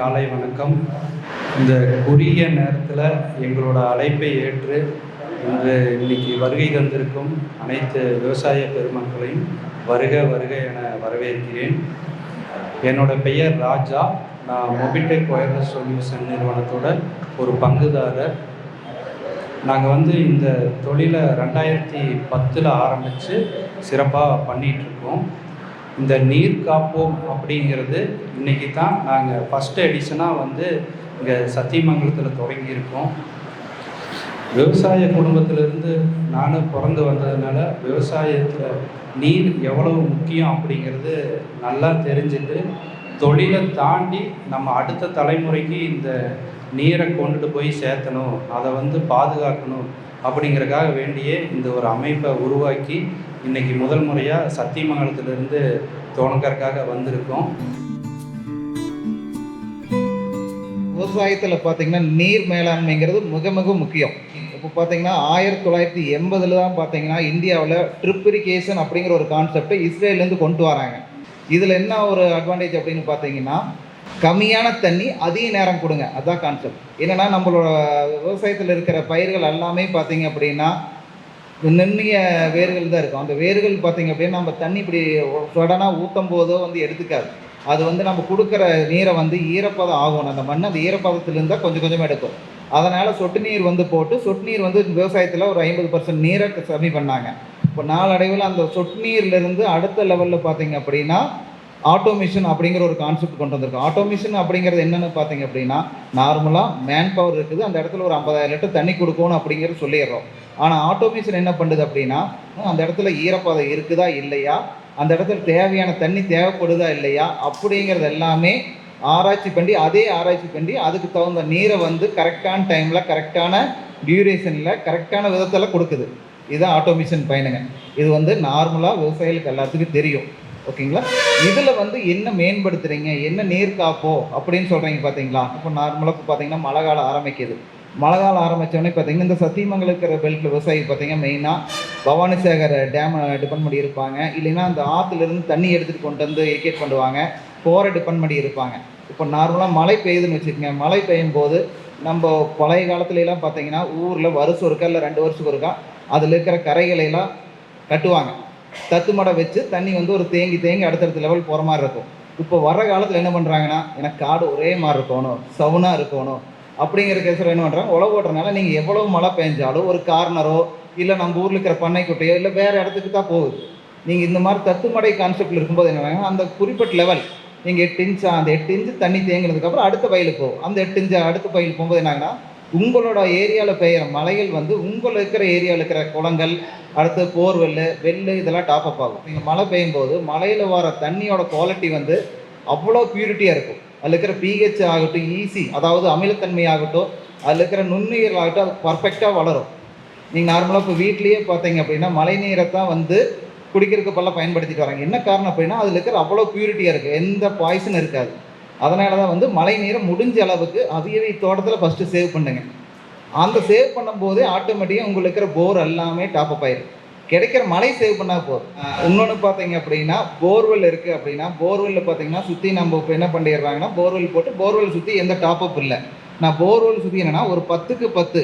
காலை வணக்கம். இந்த குறுகிய நேரத்தில் எங்களோட அழைப்பை ஏற்று இன்னைக்கு வருகை தந்திருக்கும் அனைத்து விவசாய பெருமக்களையும் வருக வருக என வரவேற்கிறேன். என்னோட பெயர் ராஜா. நான் மொபிடெக் ஒயர்லெஸ் சொல்யூஷன் நிறுவனத்தோட ஒரு பங்குதாரர். நாங்கள் இந்த தொழிலை 2010 ஆரம்பித்து சிறப்பாக பண்ணிகிட்ருக்கோம். இந்த நீர் காப்போம் அப்படிங்கிறது இன்றைக்கி தான் நாங்கள் ஃபஸ்ட்டு எடிஷனாக இங்கே சத்தியமங்கலத்தில் தொடங்கியிருக்கோம். விவசாய குடும்பத்திலேருந்து நானும் பிறந்து வந்ததுனால விவசாயத்தில் நீர் எவ்வளவு முக்கியம் அப்படிங்கிறது நல்லா தெரிஞ்சுட்டு தொழிலை தாண்டி நம்ம அடுத்த தலைமுறைக்கு இந்த நீரை கொண்டுட்டு போய் சேர்த்தணும், அதை பாதுகாக்கணும் அப்படிங்கிறதுக்காக வேண்டியே இந்த ஒரு அமைப்பை உருவாக்கி இன்றைக்கி முதல் முறையாக சத்தியமங்கலத்திலிருந்து தொடங்கறதுக்காக வந்திருக்கோம். விவசாயத்தில் பார்த்திங்கன்னா நீர் மேலாண்மைங்கிறது மிக மிக முக்கியம். இப்போ பார்த்திங்கன்னா 1980 தான் பார்த்திங்கன்னா இந்தியாவில் ட்ரிப் இரிகேஷன் அப்படிங்கிற ஒரு கான்செப்டை இஸ்ரேலேருந்து கொண்டு வராங்க. இதில் என்ன ஒரு அட்வான்டேஜ் அப்படின்னு பார்த்தீங்கன்னா, கம்மியான தண்ணி அதிக நேரம் கொடுங்க, அதுதான் கான்செப்ட். என்னென்னா நம்மளோட விவசாயத்தில் இருக்கிற பயிர்கள் எல்லாமே பார்த்திங்க அப்படின்னா நுண்ணிய வேர்கள் தான் இருக்கும். அந்த வேர்கள் பார்த்திங்க அப்படின்னா நம்ம தண்ணி இப்படி சடனாக ஊற்றும் போதோ எடுத்துக்காது. அது நம்ம கொடுக்குற நீரை ஈரப்பதம் ஆகணும். அந்த மண் அந்த ஈரப்பதத்துலேருந்து தான் கொஞ்சம் கொஞ்சமாக எடுக்கும். அதனால் சொட்டு நீர் போட்டு சொட்டு நீர் விவசாயத்தில் ஒரு 50% நீரை கம்மி பண்ணாங்க. இப்போ நாளடைவில் அந்த சொட்டு நீர்லேருந்து அடுத்த லெவலில் பார்த்திங்க அப்படின்னா ஆட்டோமிஷன் அப்படிங்கிற ஒரு கான்செப்ட் கொண்டு வந்திருக்கோம். ஆட்டோமிஷன் அப்படிங்கிறது என்னென்னு பார்த்திங்க அப்படின்னா, நார்மலாக மேன் பவர் இருக்குது, அந்த இடத்துல ஒரு 50,000 லிட்டர் தண்ணி கொடுக்கணும் அப்படிங்கிறது சொல்லிடுறோம். ஆனால் ஆட்டோமிஷன் என்ன பண்ணுது அப்படின்னா, அந்த இடத்துல ஈரப்பதம் இருக்குதா இல்லையா, அந்த இடத்துல தேவையான தண்ணி தேவைப்படுதா இல்லையா அப்படிங்கிறது எல்லாமே ஆராய்ச்சி பண்ணி அதுக்கு தகுந்த நீரை கரெக்டான டைமில் கரெக்டான டியூரேஷனில் கரெக்டான விதத்தில் கொடுக்குது. இதுதான் ஆட்டோமிஷன் பயனுங்க. இது நார்மலாக விவசாயிகளுக்கு எல்லாத்துக்கும் தெரியும். ஓகேங்களா? இதில் என்ன மேம்படுத்துகிறீங்க, என்ன நீர் காப்போ அப்படின்னு சொல்கிறீங்க பார்த்தீங்களா? இப்போ நார்மலாக பார்த்தீங்கன்னா மழை காலம் ஆரம்பிக்குது. மழை காலம் ஆரம்பித்தோடனே பார்த்தீங்கன்னா இந்த சத்தியமங்கலம் இருக்கிற பெல்ட்டில் விவசாயி பார்த்தீங்கன்னா மெயினாக பவானிசாகர் டேம் டிபெண்ட் பண்ணி இருப்பாங்க. இல்லைன்னா அந்த ஆற்றுலேருந்து தண்ணி எடுத்துகிட்டு கொண்டு இரிகேட் பண்ணுவாங்க, போரை டிபெண்ட் பண்ணி இருப்பாங்க. இப்போ நார்மலாக மழை பெய்யுதுன்னு வச்சுக்கோங்க. மழை பெய்யும் போது நம்ம பழைய காலத்துலலாம் பார்த்தீங்கன்னா ஊரில் வருஷம் ஒருக்கா இல்லை 2 வருஷத்துக்கு ஒருக்கா அதில் இருக்கிற கரைகளையெல்லாம் கட்டுவாங்க. தத்துமடை வச்சு தண்ணி ஒரு தேங்கி அடுத்தடுத்த லெவல் போகிற மாதிரி இருக்கும். இப்போ வர்ற காலத்தில் என்ன பண்ணுறாங்கன்னா, எனக்கு காடு ஒரே மாதிரி இருக்கணும், சவுனாக இருக்கணும் அப்படிங்கிற கேஸில் என்ன பண்ணுறாங்க, உழவு ஓட்டுறதுனால நீங்கள் எவ்வளோ மழை பெஞ்சாலும் ஒரு கார்னரோ இல்லை நம்ம ஊரில் இருக்கிற பண்ணைக்குட்டையோ இல்லை வேறு இடத்துக்கு தான் போகுது. நீங்கள் இந்த மாதிரி தத்துமடை கான்செப்டில் இருக்கும்போது என்ன அந்த குறிப்பிட்ட லெவல் நீங்கள் 8 இன்ச்சா, அந்த 8 இன்ச்சு தண்ணி தேங்கினதுக்கப்புறம் அடுத்த பயிலுக்கு போகும். அந்த 8 இன்ச்சு அடுத்த பயிலுக்கு போகும்போது என்னாங்கன்னா, உங்களோட ஏரியாவில் பெய்கிற மலைகள் உங்களுக்கு இருக்கிற ஏரியாவில் இருக்கிற குளங்கள், அடுத்து போர்வெல் வெள்ளு இதெல்லாம் டாப்அப் ஆகும். நீங்கள் மழை பெய்யும் போது மலையில் வர தண்ணியோட குவாலிட்டி அவ்வளோ பியூரிட்டியாக இருக்கும். அதில் இருக்கிற பிஹெச் ஆகட்டும், ஈசி அதாவது அமிலத்தன்மை ஆகட்டும், அதில் இருக்கிற நுண்ணுயிர்கள் ஆகட்டும், அது பர்ஃபெக்டாக வளரும். நீங்கள் நார்மலாக இப்போ வீட்லேயே பார்த்தீங்க அப்படின்னா மழை நீரை தான் குடிக்கிறதுக்கு பல பயன்படுத்திட்டு வராங்க. என்ன காரணம் அப்படின்னா அதில் இருக்கிற அவ்வளோ பியூரிட்டியாக இருக்குது, எந்த பாய்சன் இருக்காது. அதனால தான் மழை நீரை முடிஞ்ச அளவுக்கு அவியவை தோட்டத்தில் ஃபஸ்ட்டு சேவ் பண்ணுங்க. அந்த சேவ் பண்ணும்போதே ஆட்டோமேட்டிக்காக உங்களுக்கு இருக்கிற போர் எல்லாமே டாப்அப் ஆயிடும். கிடைக்கிற மழை சேவ் பண்ணால் போதும். இன்னொன்று பார்த்தீங்க அப்படின்னா போர்வெல் இருக்குது அப்படின்னா போர்வெல்லில் பார்த்தீங்கன்னா சுற்றி நம்ம இப்போ என்ன பண்ணிடுறாங்கன்னா போர்வெல் போட்டு போர்வெல் சுற்றி எந்த டாப்அப் இல்லை. நான் போர்வெல் சுற்றி என்னென்னா ஒரு 10க்கு 10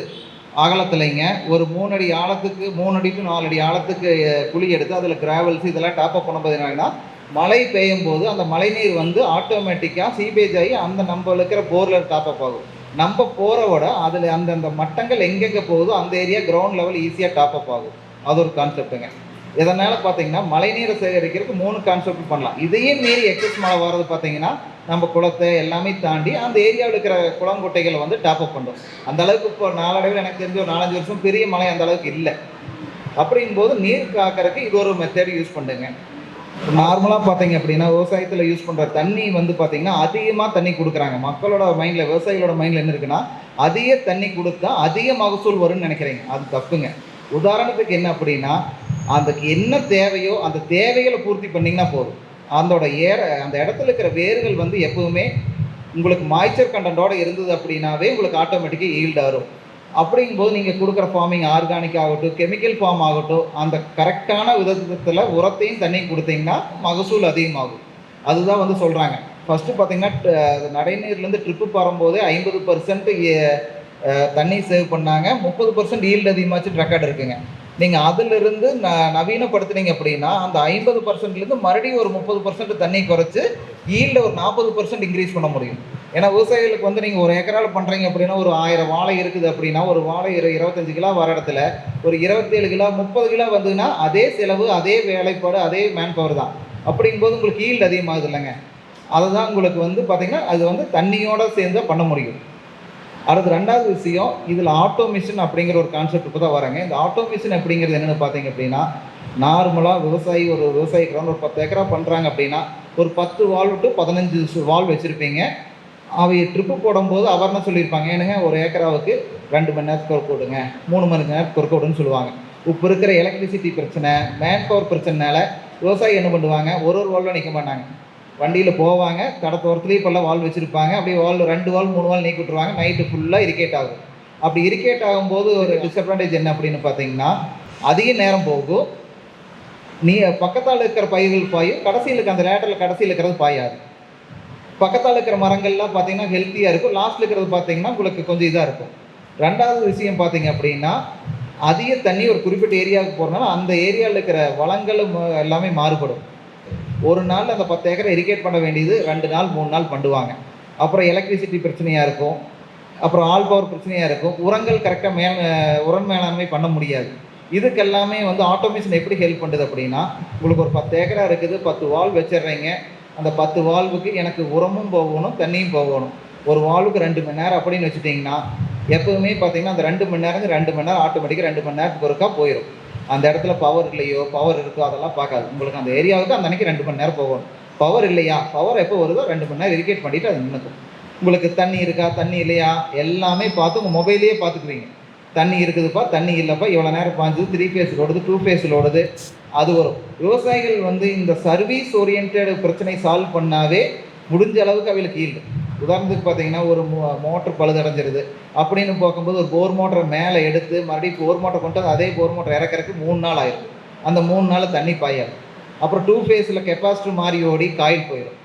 அகலத்துலைங்க ஒரு 3 அடி ஆழத்துக்கு 3 அடி to 4 அடி ஆழத்துக்கு குழி எடுத்து அதில் கிராவல்ஸ் இதெல்லாம் டாப்அப் பண்ணும்போது என்னன்னா, மழை பெய்யும் போது அந்த மழை நீர் ஆட்டோமேட்டிக்காக சீபேஜ் ஆகி அந்த நம்ம இருக்கிற போரில் டாப்அப் ஆகும். நம்ம போகிறவோட அதில் அந்தந்த மட்டங்கள் எங்கெங்கே போகுதோ அந்த ஏரியா கிரவுண்ட் லெவல் ஈஸியாக டாப்அப் ஆகும். அது ஒரு கான்செப்ட்டுங்க. இதனால் பார்த்தீங்கன்னா மழை நீரை சேகரிக்கிறதுக்கு 3 கான்செப்ட் பண்ணலாம். இதையே மீறி எக்ஸஸ் மழை வர்றது பார்த்தீங்கன்னா நம்ம குளத்தை எல்லாமே தாண்டி அந்த ஏரியாவில் இருக்கிற குளங்குட்டைகளை டாப்அப் பண்ணுறோம். அந்த அளவுக்கு இப்போ நாளடைவில் எனக்கு தெரிஞ்ச ஒரு 4-5 வருஷம் பெரிய மழை அந்த அளவுக்கு இல்லை. அப்படிங்கும்போது நீர் காக்கிறதுக்கு இது ஒரு மெத்தட் யூஸ் பண்ணுங்க. நார்மலாக பார்த்தீங்க அப்படின்னா விவசாயத்தில் யூஸ் பண்ணுற தண்ணி பார்த்தீங்கன்னா அதிகமாக தண்ணி கொடுக்குறாங்க. மக்களோட மைண்டில் விவசாயிகளோட மைண்டில் என்ன இருக்குன்னா, அதிக தண்ணி கொடுத்தா அதிக மகசூல் வரும்னு நினைக்கிறீங்க. அது தப்புங்க. உதாரணத்துக்கு என்ன அப்படின்னா, அதுக்கு என்ன தேவையோ அந்த தேவைகளை பூர்த்தி பண்ணிங்கன்னா போதும். அந்த இடத்துல இருக்கிற வேர்கள் எப்பவுமே உங்களுக்கு மாய்ச்சர் கண்டென்ட்டோட இருந்தது அப்படின்னாவே உங்களுக்கு ஆட்டோமேட்டிக்காக ஈல்டு வரும். அப்படிங்கும்போது நீங்கள் கொடுக்குற ஃபார்மிங் ஆர்கானிக் ஆகட்டும், கெமிக்கல் ஃபார்ம் ஆகட்டும், அந்த கரெக்டான விதத்தில் உரத்தையும் தண்ணியும் கொடுத்தீங்கன்னா மகசூல் அதிகமாகும். அதுதான் சொல்கிறாங்க. ஃபஸ்ட்டு பார்த்தீங்கன்னா நடைநீர்லேருந்து ட்ரிப்பு போகும்போது 50% தண்ணி சேவ் பண்ணாங்க, 30% ஈல்டு அதிகமாச்சு ரெக்கார்டு இருக்குங்க. நீங்கள் அதிலிருந்து நவீனப்படுத்துனீங்க அப்படின்னா அந்த 50%லேருந்து மறுபடியும் ஒரு 30% தண்ணி குறைச்சி ஈல்டை ஒரு 40% இன்க்ரீஸ் பண்ண முடியும். ஏன்னா விவசாயிகளுக்கு வந்து நீங்கள் ஒரு ஏக்கரால் பண்ணுறீங்க அப்படின்னா ஒரு 1000 வாழை இருக்குது அப்படின்னா ஒரு வாழை 25 கிலோ வர இடத்துல ஒரு 27 கிலோ 30 கிலோ வந்ததுன்னா அதே செலவு, அதே வேலைப்பாடு, அதே மேன் பவர் தான். அப்படிங்கும்போது உங்களுக்கு ஈல்டு அதிகமாகுது இல்லைங்க. அதுதான் உங்களுக்கு வந்து பார்த்திங்கன்னா அது வந்து தண்ணியோடு சேர்ந்து பண்ண முடியும். அடுத்து ரெண்டாவது விஷயம், இதில் ஆட்டோமேஷன் அப்படிங்கிற ஒரு கான்செப்ட் இப்போ தான் வராங்க. இந்த ஆட்டோமேஷன் அப்படிங்கிறது என்னென்னு பார்த்தீங்க அப்படின்னா, நார்மலாக ஒரு விவசாயிக்கு ஒரு 10 ஏக்கரா பண்ணுறாங்க அப்படின்னா ஒரு 10 வால்வு டு 15 வால்வு வச்சுருப்பீங்க. அவை ட்ரிப்பு போடும்போது அவர் என்ன சொல்லியிருப்பாங்க, ஏனுங்க ஒரு ஏக்கராவுக்கு 2 மணி நேரத்துக்கு ஒர்க் விடுங்க, 3 மணி நேரத்துக்கு ஒர்க் விடுன்னு சொல்லுவாங்க. இப்போ இருக்கிற எலக்ட்ரிசிட்டி பிரச்சனை, மேன் பவர் பிரச்சனைனால விவசாயி என்ன பண்ணுவாங்க, ஒரு வால்வில் நிற்க மாட்டாங்க. வண்டியில் போவாங்க, கடத்தோரத்துலேயே இப்போல்லாம் வால் வச்சுருப்பாங்க. அப்படியே வால் 2 வால் 3 வால் நீக்கி விட்ருவாங்க. நைட்டு ஃபுல்லாக இரிகேட் ஆகும். அப்படி இரிகேட் ஆகும்போது ஒரு டிஸ்அட்வான்டேஜ் என்ன அப்படின்னு பார்த்தீங்கன்னா, அதிக நேரம் போகும், நீ பக்கத்தால் இருக்கிற பயிர்கள் பாயும், கடைசியில் இருக்க அந்த லேட்டரில் கடைசியில் இருக்கிறது பாயாது. பக்கத்தால் இருக்கிற மரங்கள்லாம் பார்த்தீங்கன்னா ஹெல்த்தியாக இருக்கும், லாஸ்ட்டில் இருக்கிறது பார்த்தீங்கன்னா உங்களுக்கு கொஞ்சம் இதாக இருக்கும். ரெண்டாவது விஷயம் பார்த்தீங்க அப்படின்னா, அதிக தண்ணி ஒரு குறிப்பிட்ட ஏரியாவுக்கு போகிறனால அந்த ஏரியாவில் இருக்கிற வளங்களும் எல்லாமே மாறுபடும். ஒரு நாள் அந்த 10 ஏக்கரை இரிகேட் பண்ண வேண்டியது 2 நாள் 3 நாள் பண்ணுவாங்க. அப்புறம் எலக்ட்ரிசிட்டி பிரச்சனையாக இருக்கும், அப்புறம் ஆல் பவர் பிரச்சனையாக இருக்கும், உரங்கள் கரெக்டாக உரம் மேலாண்மை பண்ண முடியாது. இதுக்கெல்லாமே வந்து ஆட்டோமேஷன் எப்படி ஹெல்ப் பண்ணுது அப்படின்னா, உங்களுக்கு ஒரு 10 ஏக்கரா இருக்குது, 10 வால்வ் வச்சிடுறீங்க. அந்த 10 வால்வுக்கு எனக்கு உரமும் போகணும், தண்ணியும் போகணும். ஒரு வால்வுக்கு 2 மணி நேரம் அப்படின்னு வச்சுட்டிங்கன்னா, எப்போவுமே பார்த்தீங்கன்னா அந்த 2 மணி நேரம் 2 மணி நேரம் ஆட்டோமேட்டிக்காக 2 மணி நேரத்துக்கு ஒருக்கா போயிடும். அந்த இடத்துல பவர் இல்லையோ பவர் இருக்கோ அதெல்லாம் பார்க்காது. உங்களுக்கு அந்த ஏரியாவுக்கு அந்த அன்றைக்கி 2 மணி நேரம் போகணும். பவர் இல்லையா, பவர் எப்போ வருதோ 2 மணி நேரம் இரிகேட் பண்ணிவிட்டு அது நின்றுக்கும். உங்களுக்கு தண்ணி இருக்கா தண்ணி இல்லையா எல்லாமே பார்த்து உங்கள் மொபைல்லையே பார்த்துக்குவீங்க. தண்ணி இருக்குதுப்பா, தண்ணி இல்லைப்பா, இவ்வளோ நேரம் பாய்ஞ்சது, 3 ஃபேஸில் ஓடுது, 2 ஃபேஸில் ஓடுது, அது வரும். விவசாயிகள் வந்து இந்த சர்வீஸ் ஓரியன்ட் பிரச்சனை சால்வ் பண்ணாவே முடிஞ்ச அளவுக்கு அவங்களுக்கு ஈல்டு. உதாரணத்துக்கு பார்த்தீங்கன்னா ஒரு மோட்டர் பழுதடைஞ்சிருது அப்படின்னு பார்க்கும்போது ஒரு போர் மோட்டரை மேலே எடுத்து மறுபடியும் போர் மோட்டர் கொண்டு வந்து அதே போர் மோட்டர் இறக்கிறதுக்கு 3 நாள் ஆயிடும். அந்த 3 நாள் தண்ணி பாயாது. அப்புறம் 2 ஃபேஸில் கெப்பாசிட்டர் மாறி ஓடி காயில் போயிடும்.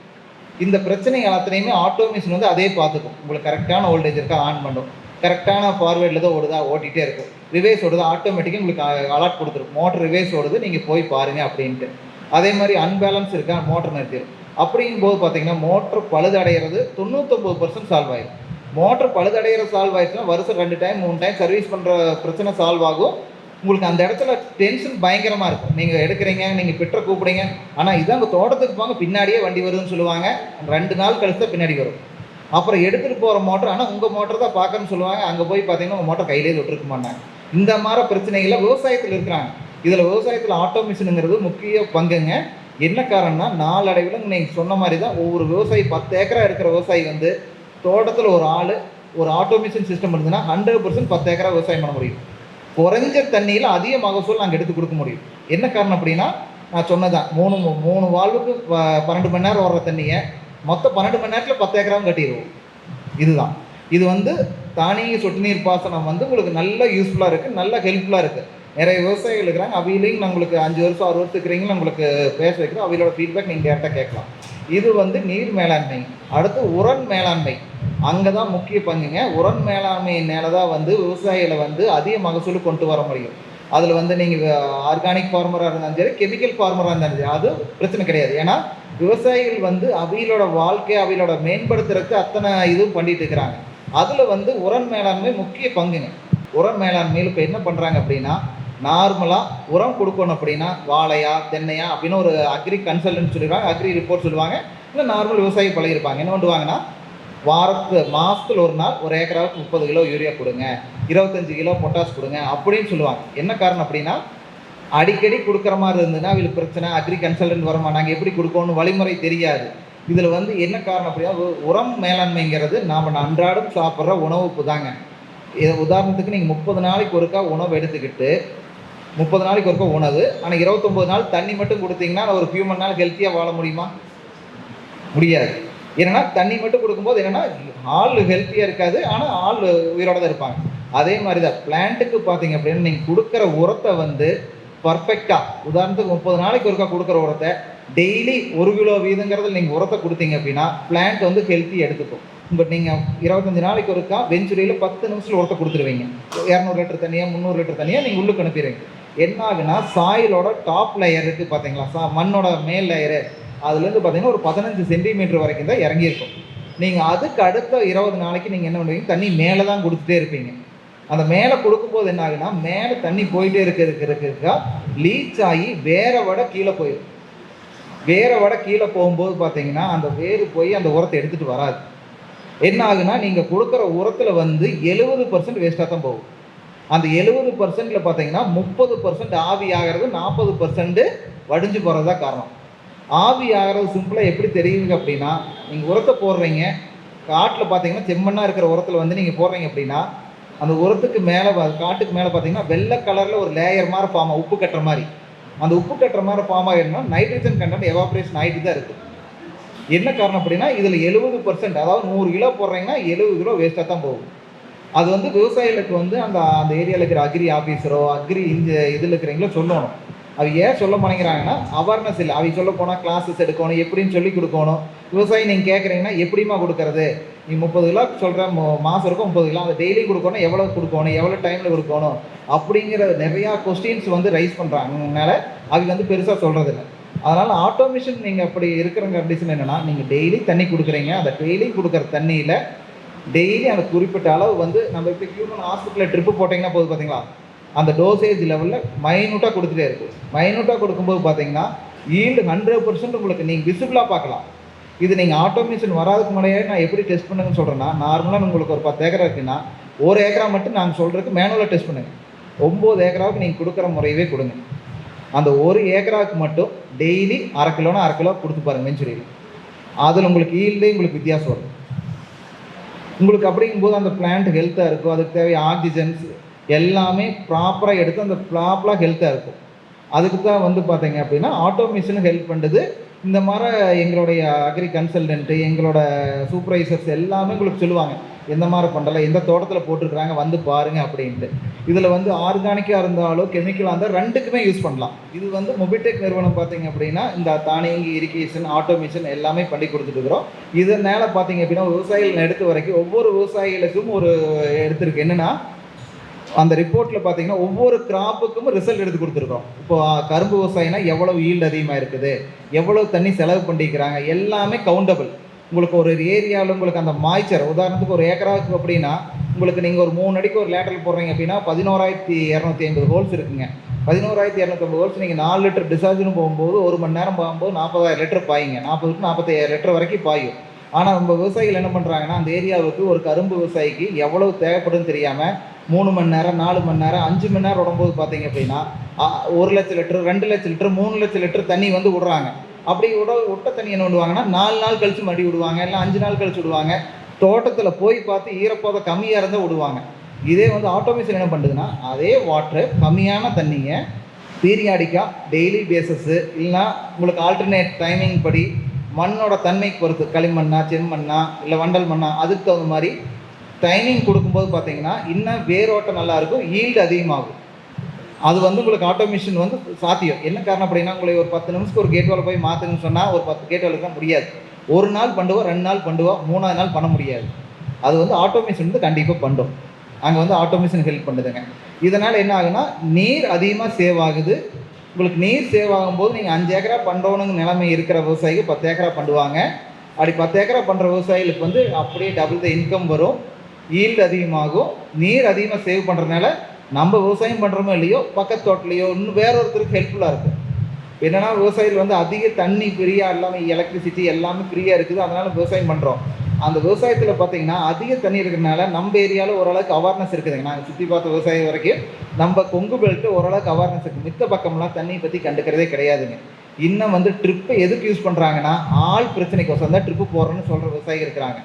இந்த பிரச்சனை எல்லாத்துலேயுமே ஆட்டோமேஷன் வந்து அதே பார்த்துக்கும். உங்களுக்கு கரெக்டான வோல்டேஜ் இருக்கா ஆன் பண்ணும், கரெக்டான ஃபார்வேர்டில் தான் ஓடுதா ஓட்டிகிட்டே இருக்கும், ரிவேர்ஸ் ஓடுதா ஆட்டோமேட்டிக்காக உங்களுக்கு அலர்ட் கொடுத்துரும், மோட்டர் ரிவேர்ஸ் ஓடுது நீங்கள் போய் பாருங்கள் அப்படின்ட்டு. அதே மாதிரி அன்பேலன்ஸ் இருக்கா மோட்டர் நிறுத்திடும். அப்படிங்கும்போது பார்த்தீங்கன்னா மோட்டர் பழுதடைகிறது 99% சால்வ் ஆகிடும். மோட்டர் பழுதடைகிற சால்வ் ஆகிடுச்சுன்னா வருஷம் 2 டைம் 3 டைம் சர்வீஸ் பண்ணுற பிரச்சனை சால்வ் ஆகும். உங்களுக்கு அந்த இடத்துல டென்ஷன் பயங்கரமாக இருக்கும். நீங்கள் எடுக்கிறீங்க, நீங்கள் பிட்டரை கூப்பிடுங்க, ஆனால் இதான் உங்கள் தோட்டத்துக்கு போங்க பின்னாடியே வண்டி வருதுன்னு சொல்லுவாங்க. 2 நாள் கழிச்சு தான் பின்னாடி வரும். அப்புறம் எடுத்துகிட்டு போகிற மோட்டர், ஆனால் உங்கள் மோட்டர் தான் பார்க்கணும்னு சொல்லுவாங்க. அங்கே போய் பார்த்தீங்கன்னா உங்கள் மோட்டர் கையிலே தொட்டிருக்க மாட்டாங்க. இந்த மாதிரி பிரச்சனைகளை விவசாயத்தில் இருக்கிறாங்க. இதில் விவசாயத்தில் ஆட்டோமேஷனுங்கிறது முக்கிய பங்குங்க. என்ன காரணம்னா நாளடைவில் நீங்கள் சொன்ன மாதிரி தான் ஒவ்வொரு விவசாயி 10 ஏக்கரா இருக்கிற விவசாயி வந்து தோட்டத்தில் ஒரு ஆள் ஒரு ஆட்டோமேஷன் சிஸ்டம் இருந்ததுன்னா 100% 10 ஏக்கரா விவசாயம் பண்ண முடியும். குறைஞ்ச தண்ணியில் அதிக மகசூல் நாங்கள் எடுத்து கொடுக்க முடியும். என்ன காரணம் அப்படின்னா நான் சொன்னதான் 3 வால்வுக்கு 12 மணி நேரம் ஓடுற தண்ணியை மொத்தம் 12 மணி நேரத்தில் 10 ஏக்கராவும் கட்டிடுவோம். இதுதான் இது வந்து தானிய சொட்டு நீர் பாசனம் வந்து உங்களுக்கு நல்ல யூஸ்ஃபுல்லாக இருக்குது, நல்ல ஹெல்ப்ஃபுல்லாக இருக்குது. நிறைய விவசாயிகள் இருக்கிறாங்க, அவையிலையும் நான் உங்களுக்கு 5 வருஷம் 6 வருஷத்துக்கு இருக்கிறீங்களா உங்களுக்கு பேச வைக்கிறோம். அவையோட ஃபீட்பேக் நீங்கள் டேரெக்டாக கேட்கலாம். இது வந்து நீர் மேலாண்மை. அடுத்து உரன் மேலாண்மை, அங்கே தான் முக்கிய பங்குங்க. உரன் மேலாண்மையினால தான் வந்து விவசாயிகளை வந்து அதிக மகசூல் கொண்டு வர முடியும். அதில் வந்து நீங்கள் ஆர்கானிக் ஃபார்மராக இருந்தாலும் சரி, கெமிக்கல் ஃபார்மராக இருந்தாலும் சரி, அது பிரச்சனை கிடையாது. ஏன்னா விவசாயிகள் வந்து அவையோட வாழ்க்கை அவையோட மேம்படுத்துறதுக்கு அத்தனை இதுவும் பண்ணிட்டு இருக்கிறாங்க. அதில் வந்து உரன் மேலாண்மை முக்கிய பங்குங்க. உரம் மேலாண்மையில் இப்போ என்ன பண்ணுறாங்க அப்படின்னா, நார்மலாக உரம் கொடுக்கணும் அப்படின்னா வாழையா தென்னையா அப்படின்னு ஒரு அக்ரி கன்சல்டன்ட் சொல்லிடுவாங்க, அக்ரி ரிப்போர்ட் சொல்லுவாங்க. இல்லை நார்மல் விவசாயி பழகிருப்பாங்க. என்ன பண்ணுவாங்கன்னா மாதத்தில் ஒரு நாள் ஒரு ஏக்கராவுக்கு 30 கிலோ யூரியா கொடுங்க, 25 கிலோ பொட்டாஸ் கொடுங்க அப்படின்னு சொல்லுவாங்க. என்ன காரணம் அப்படின்னா அடிக்கடி கொடுக்குற மாதிரி இருந்ததுன்னா அவங்களுக்கு பிரச்சனை, அக்ரி கன்சல்டன்ட் வரமா நாங்கள் எப்படி கொடுக்கணும்னு வழிமுறை தெரியாது. இதில் வந்து என்ன காரணம் அப்படின்னா உரம் மேலாண்மைங்கிறது நாம் அன்றாடம் சாப்பிட்ற உணவுப்பு தாங்க. உதாரணத்துக்கு நீங்கள் 30 நாளைக்கு ஒருக்கா உணவு எடுத்துக்கிட்டு 30 நாளைக்கு ஒருக்கா உணவு, ஆனால் 29 நாள் தண்ணி மட்டும் கொடுத்தீங்கன்னா ஒரு ஹியூமன் நாள் ஹெல்த்தியாக வாழ முடியுமா? முடியாது. ஏன்னா தண்ணி மட்டும் கொடுக்கும்போது என்னென்னா ஆள் ஹெல்த்தியாக இருக்காது, ஆனால் ஆள் உயிரோட தான் இருப்பாங்க. அதே மாதிரி தான் பிளான்ட்டுக்கு பார்த்தீங்க அப்படின்னா நீங்கள் கொடுக்குற உரத்தை வந்து பர்ஃபெக்டாக, உதாரணத்துக்கு 30 நாளைக்கு ஒருக்கா கொடுக்குற உரத்தை டெய்லி 1 கிலோ வீதங்கிறதுல நீங்கள் உரத்தை கொடுத்தீங்க அப்படின்னா பிளான்ட் வந்து ஹெல்த்தி எடுத்துக்கும். பட் நீங்கள் 25 நாளைக்கு ஒருக்கா வெஞ்சுரியில் 10 நிமிஷத்தில் உரத்தை கொடுத்துருவீங்க. 200 லிட்டர் தண்ணியாக 300 லிட்டர் தண்ணியாக நீங்கள் உள்ளுக்கு அனுப்பிடுவீங்க. என்ன ஆகுனா சாயிலோட டாப் லேயர் இருக்குது பார்த்தீங்களா, மண்ணோட மேல் லேயரு, அதுலேருந்து பார்த்தீங்கன்னா ஒரு 15 சென்டிமீட்டர் வரைக்கும் தான் இறங்கியிருக்கும். நீங்கள் அதுக்கு அடுத்த 20 நாளைக்கு நீங்கள் என்ன பண்ணுவீங்க, தண்ணி மேலே தான் கொடுத்துட்டே இருப்பீங்க. அந்த மேலே கொடுக்கும்போது என்ன ஆகுனா மேலே தண்ணி போயிட்டே இருக்கிறதுக்கா லீச் ஆகி வேற விட கீழே போயிடும். வேற விட கீழே போகும்போது பார்த்தீங்கன்னா அந்த வேறு போய் அந்த உரத்தை எடுத்துகிட்டு வராது. என்ன ஆகுனா நீங்கள் கொடுக்குற உரத்தில் வந்து 70% வேஸ்ட்டாக தான் போகும். அந்த 70%ல் பார்த்தீங்கன்னா 30% ஆவி ஆகிறது, 40% வடிஞ்சு போகிறது தான் காரணம். ஆவி ஆகிறது சிம்பிளாக எப்படி தெரியுங்க அப்படின்னா, நீங்கள் உரத்தை போடுறீங்க, காட்டில் பார்த்தீங்கன்னா செம்மண்ணாக இருக்கிற உரத்தில் வந்து நீங்கள் போடுறீங்க அப்படின்னா அந்த உரத்துக்கு மேலே காட்டுக்கு மேலே பார்த்தீங்கன்னா வெள்ளை கலரில் ஒரு லேயர் மாதிரி ஃபார்ம் ஆகும், உப்பு கட்டுற மாதிரி. அந்த உப்பு கட்டுற மாதிரி ஃபார்ம் ஆகிடும்னா நைட்ரஜன் கண்டென்ட் எவாப்ரேஷன் ஆகிட்டு தான் இருக்குது. என்ன காரணம் அப்படின்னா இதில் 70%, அதாவது 100 கிலோ போடுறீங்கன்னா 70 கிலோ வேஸ்ட்டாக தான் போகும். அது வந்து விவசாயிகளுக்கு வந்து அந்த ஏரியாவில் இருக்கிற அக்ரி ஆஃபீஸரோ இதில் இருக்கிறவங்களோ சொல்லணும். அது ஏன் சொல்ல மாட்டேங்கிறாங்கன்னா அவேர்னஸ் இல்லை. அவங்க சொல்ல போனால் கிளாஸஸ் எடுக்கணும், எப்படின்னு சொல்லி கொடுக்கணும். விவசாயி நீங்கள் கேட்குறீங்கன்னா எப்படிமா கொடுக்கறது, நீ 30 கிலோ சொல்கிற மாதம் இருக்கும் 30 கிலோ, அதை டெய்லி கொடுக்கணும், எவ்வளோ கொடுக்கணும், எவ்வளோ டைமில் கொடுக்கணும் அப்படிங்கிற நிறையா கொஸ்டின்ஸ் வந்து ரைஸ் பண்ணுறாங்கனால அவங்க வந்து பெருசாக சொல்கிறதில்ல. அதனால் ஆட்டோமேஷன் நீங்கள் அப்படி இருக்கிற கண்டிஷன் என்னென்னா, நீங்கள் டெய்லி தண்ணி கொடுக்குறீங்க, அந்த டெய்லி கொடுக்குற தண்ணியில் டெய்லி அந்த குறிப்பிட்ட அளவு வந்து நம்ம இப்போ ஹியூமன் ஹாஸ்பிட்டலில் ட்ரிப்பு போட்டிங்கன்னா போது பார்த்தீங்களா, அந்த டோசேஜ் லெவலில் மைனூட்டாக கொடுத்துட்டே இருக்கும். மைனூட்டாக கொடுக்கும்போது பார்த்தீங்கன்னா ஈல்டு 100% உங்களுக்கு நீங்கள் விசிபிளாக பார்க்கலாம். இது நீங்கள் ஆட்டோமேஷன் வராதுக்கு முன்னாடியே நான் எப்படி டெஸ்ட் பண்ணுங்கன்னு சொல்கிறேன்னா, நார்மலாக உங்களுக்கு ஒரு 10 ஏக்கரா இருக்குன்னா 1 ஏக்கரா மட்டும் நாங்கள் சொல்கிறதுக்கு மேனுவலாக டெஸ்ட் பண்ணுங்கள். 9 ஏக்கராவுக்கு நீங்கள் கொடுக்குற முறையவே கொடுங்க. அந்த 1 ஏக்கராவுக்கு மட்டும் டெய்லி 1/2 கிலோனா 1/2 கிலோ கொடுத்து பாருங்கள் வெஞ்சுரியில். அதில் உங்களுக்கு ஈல்டே உங்களுக்கு வித்தியாசம் வரும். உங்களுக்கு அப்படிங்கும்போது அந்த பிளான்ட் ஹெல்த்தாக இருக்கும், அதுக்கு தேவை ஆக்சிஜன்ஸ் எல்லாமே ப்ராப்பராக எடுத்து அந்த ப்ராப்பராக ஹெல்த்தாக இருக்கும். அதுக்கு தான் வந்து பார்த்தீங்க அப்படின்னா ஆட்டோமேஷன் ஹெல்ப் பண்ணுறது. இந்த மாதிரி எங்களுடைய அக்ரி கன்சல்டன்ட்டு, எங்களோட சூப்பர்வைசர்ஸ் எல்லாமே உங்களுக்கு சொல்லுவாங்க எந்த மாதிரி பண்ணலாம், எந்த தோட்டத்தில் போட்டிருக்கிறாங்க வந்து பாருங்கள் அப்படின்ட்டு. இதில் வந்து ஆர்கானிக்காக இருந்தாலும் கெமிக்கலாக இருந்தால் ரெண்டுக்குமே யூஸ் பண்ணலாம். இது வந்து மொபிடெக் நிறுவனம் பார்த்தீங்க அப்படின்னா இந்த தானியங்கி இரிகேஷன் ஆட்டோமேஷன் எல்லாமே பண்ணி கொடுத்துட்டுருக்குறோம். இதனால் பார்த்தீங்க அப்படின்னா விவசாயிகள் எடுத்த வரைக்கும் ஒவ்வொரு விவசாயிகளுக்கும் ஒரு எடுத்திருக்கு. என்னென்னா அந்த ரிப்போர்ட்டில் பார்த்தீங்கன்னா ஒவ்வொரு கிராப்புக்கும் ரிசல்ட் எடுத்து கொடுத்துருக்கோம். இப்போ கரும்பு விவசாயினா எவ்வளோ ஈல்டு அதிகமாக இருக்குது, எவ்வளோ தண்ணி செலவு பண்ணிக்கிறாங்க, எல்லாமே கவுண்டபிள். உங்களுக்கு ஒரு ஏரியாவில் உங்களுக்கு அந்த மாய்ச்சர், உதாரணத்துக்கு ஒரு ஏக்கராவுக்கு அப்படின்னா உங்களுக்கு நீங்கள் ஒரு 3 அடிக்கு ஒரு லேட்டரல் போடுறீங்க அப்படின்னா 11,250 ஹோல்ஸ் இருக்குங்க. 11,250 ஹோல்ஸ் நீங்கள் 4 லிட்டர் டிசார்ஜ்னு போகும்போது 1 மணி நேரம் போகும்போது 40,000 லிட்டர் பாயுங்க. 40 to 45,000 லிட்டர் வரைக்கும் பாயும். ஆனால் நம்ம விவசாயிகள் என்ன பண்ணுறாங்கன்னா அந்த ஏரியாவுக்கு ஒரு கரும்பு விவசாயிக்கு எவ்வளவு தேவைப்படுன்னு தெரியாமல் 3 மணி நேரம் 4 மணி நேரம் 5 மணி நேரம் விடும்போது பார்த்தீங்க அப்படின்னா 1 லட்சம் லிட்டர் 2 லட்சம் லிட்டர் 3 லட்சம் லிட்டர் தண்ணி வந்து விடுறாங்க. அப்படி விட்ட தண்ணி என்ன பண்ணுவாங்கன்னா 4 நாள் கழிச்சு மறுபடியும் விடுவாங்க, இல்லை 5 நாள் கழிச்சு விடுவாங்க. தோட்டத்தில் போய் பார்த்து ஈரப்பதம் கம்மியாக இருந்தால் விடுவாங்க. இதே வந்து ஆட்டோமேஷன் என்ன பண்ணுதுன்னா அதே வாட்டரு கம்மியான தண்ணியை பீரியாடிக்காக டெய்லி பேஸஸ்ஸு இல்லைனா உங்களுக்கு ஆல்டர்னேட் டைமிங் படி மண்ணோட தன்மைக்கு பொறுத்து களிமண்ணா செம்மண்ணா இல்லை வண்டல் மண்ணா அதுக்கு தகுந்த மாதிரி டைமிங் கொடுக்கும்போது பார்த்தீங்கன்னா இன்னும் வேரோட்டம் நல்லாயிருக்கும், ஈல்டு அதிகமாகும். அது வந்து உங்களுக்கு ஆட்டோமேஷன் வந்து சாத்தியம். என்ன காரணம் அப்படின்னா உங்களை ஒரு 10 நிமிஷத்துக்கு ஒரு கேட்வால் போய் மாற்றுங்கன்னு சொன்னால் ஒரு 10 கேட்வாலுக்கு தான் முடியாது. 1 நாள் பண்ணுவோம், 2 நாள் பண்ணுவோம், 3ஆவது நாள் பண்ண முடியாது. அது வந்து ஆட்டோமேஷன் வந்து கண்டிப்பாக பண்ணும். அங்கே வந்து ஆட்டோமேஷன் ஹெல்ப் பண்ணுதுங்க. இதனால் என்ன ஆகுனா நீர் அதிகமாக சேவ் ஆகுது. உங்களுக்கு நீர் சேவ் ஆகும்போது நீங்கள் 5 ஏக்கரா பண்ணுறவனுங்க நிலைமை இருக்கிற விவசாயிக்கு 10 ஏக்கரா பண்ணுவாங்க. அப்படி 10 ஏக்கரா பண்ணுற விவசாயிகளுக்கு வந்து அப்படியே டபுள் த இன்கம் வரும், ஈல்டு அதிகமாகும். நீர் அதிகமாக சேவ் பண்ணுறதுனால நம்ம விவசாயம் பண்ணுறோமோ இல்லையோ பக்கத்து தோட்டலையோ இன்னும் வேற ஒருத்தருக்கு ஹெல்ப்ஃபுல்லாக இருக்குது. என்னென்னா விவசாயிகள் வந்து அதிக தண்ணி ஃப்ரீயாக எல்லாமே எலக்ட்ரிசிட்டி எல்லாமே ஃப்ரீயாக இருக்குது, அதனால் விவசாயம் பண்ணுறோம். அந்த விவசாயத்தில் பார்த்தீங்கன்னா அதிக தண்ணி இருக்கிறதுனால நம்ம ஏரியாவில் ஓரளவுக்கு அவேர்னஸ் இருக்குதுங்க. நாங்கள் சுற்றி பார்த்த விவசாயம் வரைக்கும் நம்ம கொங்கு பெல்ட்டு ஓரளவுக்கு அவேர்னஸ் இருக்குது. மித்த பக்கம்லாம் தண்ணி பற்றி கண்டுக்கிறதே கிடையாதுங்க. இன்னும் வந்து ட்ரிப்பை எதுக்கு யூஸ் பண்ணுறாங்கன்னா ஆள் பிரச்சனைக்கோசம் தான் ட்ரிப்பு போடுறோன்னு சொல்கிற விவசாயிகள் இருக்கிறாங்க.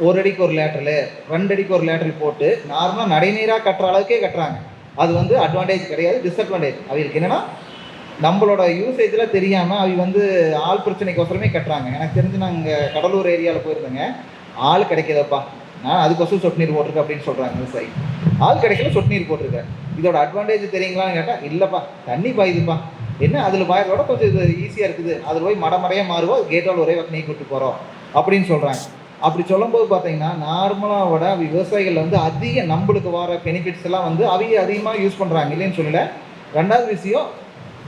1 அடிக்கு ஒரு லேட்டரல் 2 அடிக்கு ஒரு லேட்டரல் போட்டு நார்மலாக நடைநீராக கட்டுற அளவுக்கே கட்டுறாங்க. அது வந்து அட்வான்டேஜ் கிடையாது, டிஸ்அட்வான்டேஜ். அவங்களுக்கு என்னென்னா நம்மளோட யூசேஜில் தெரியாமல் அவங்க வந்து ஆள் பிரச்சனைக்கோசரமே கட்டுறாங்க. எனக்கு தெரிஞ்சு நாங்கள் கடலூர் ஏரியாவில் போயிருந்தேங்க, ஆள் கிடைக்கிறதப்பா நான் அதுக்கோசரம் சொட்டு நீர் போட்டிருக்கேன் அப்படின்னு சொல்கிறாங்க விவசாயி. ஆள் கிடைக்கல சொட்டு நீர் போட்டிருக்கேன். இதோட அட்வான்டேஜ் தெரியுங்களான்னு கேட்டால் இல்லைப்பா தண்ணி பாயுதுப்பா என்ன அதில் பாயறதோட கொஞ்சம் இது ஈஸியாக இருக்குது, அதில் போய் மடையாக மாறுவோம், அது கேட்டால் ஒரே வகை நீ கூட்டு போகிறோம் அப்படின்னு சொல்கிறாங்க. அப்படி சொல்லும்போது பார்த்தீங்கன்னா நார்மலாக விட விவசாயிகள் வந்து அதிக நம்மளுக்கு வர பெனிஃபிட்ஸ் எல்லாம் வந்து அவங்க அதிகமாக யூஸ் பண்ணுறாங்க, இல்லைன்னு சொல்லலை. ரெண்டாவது விஷயம்,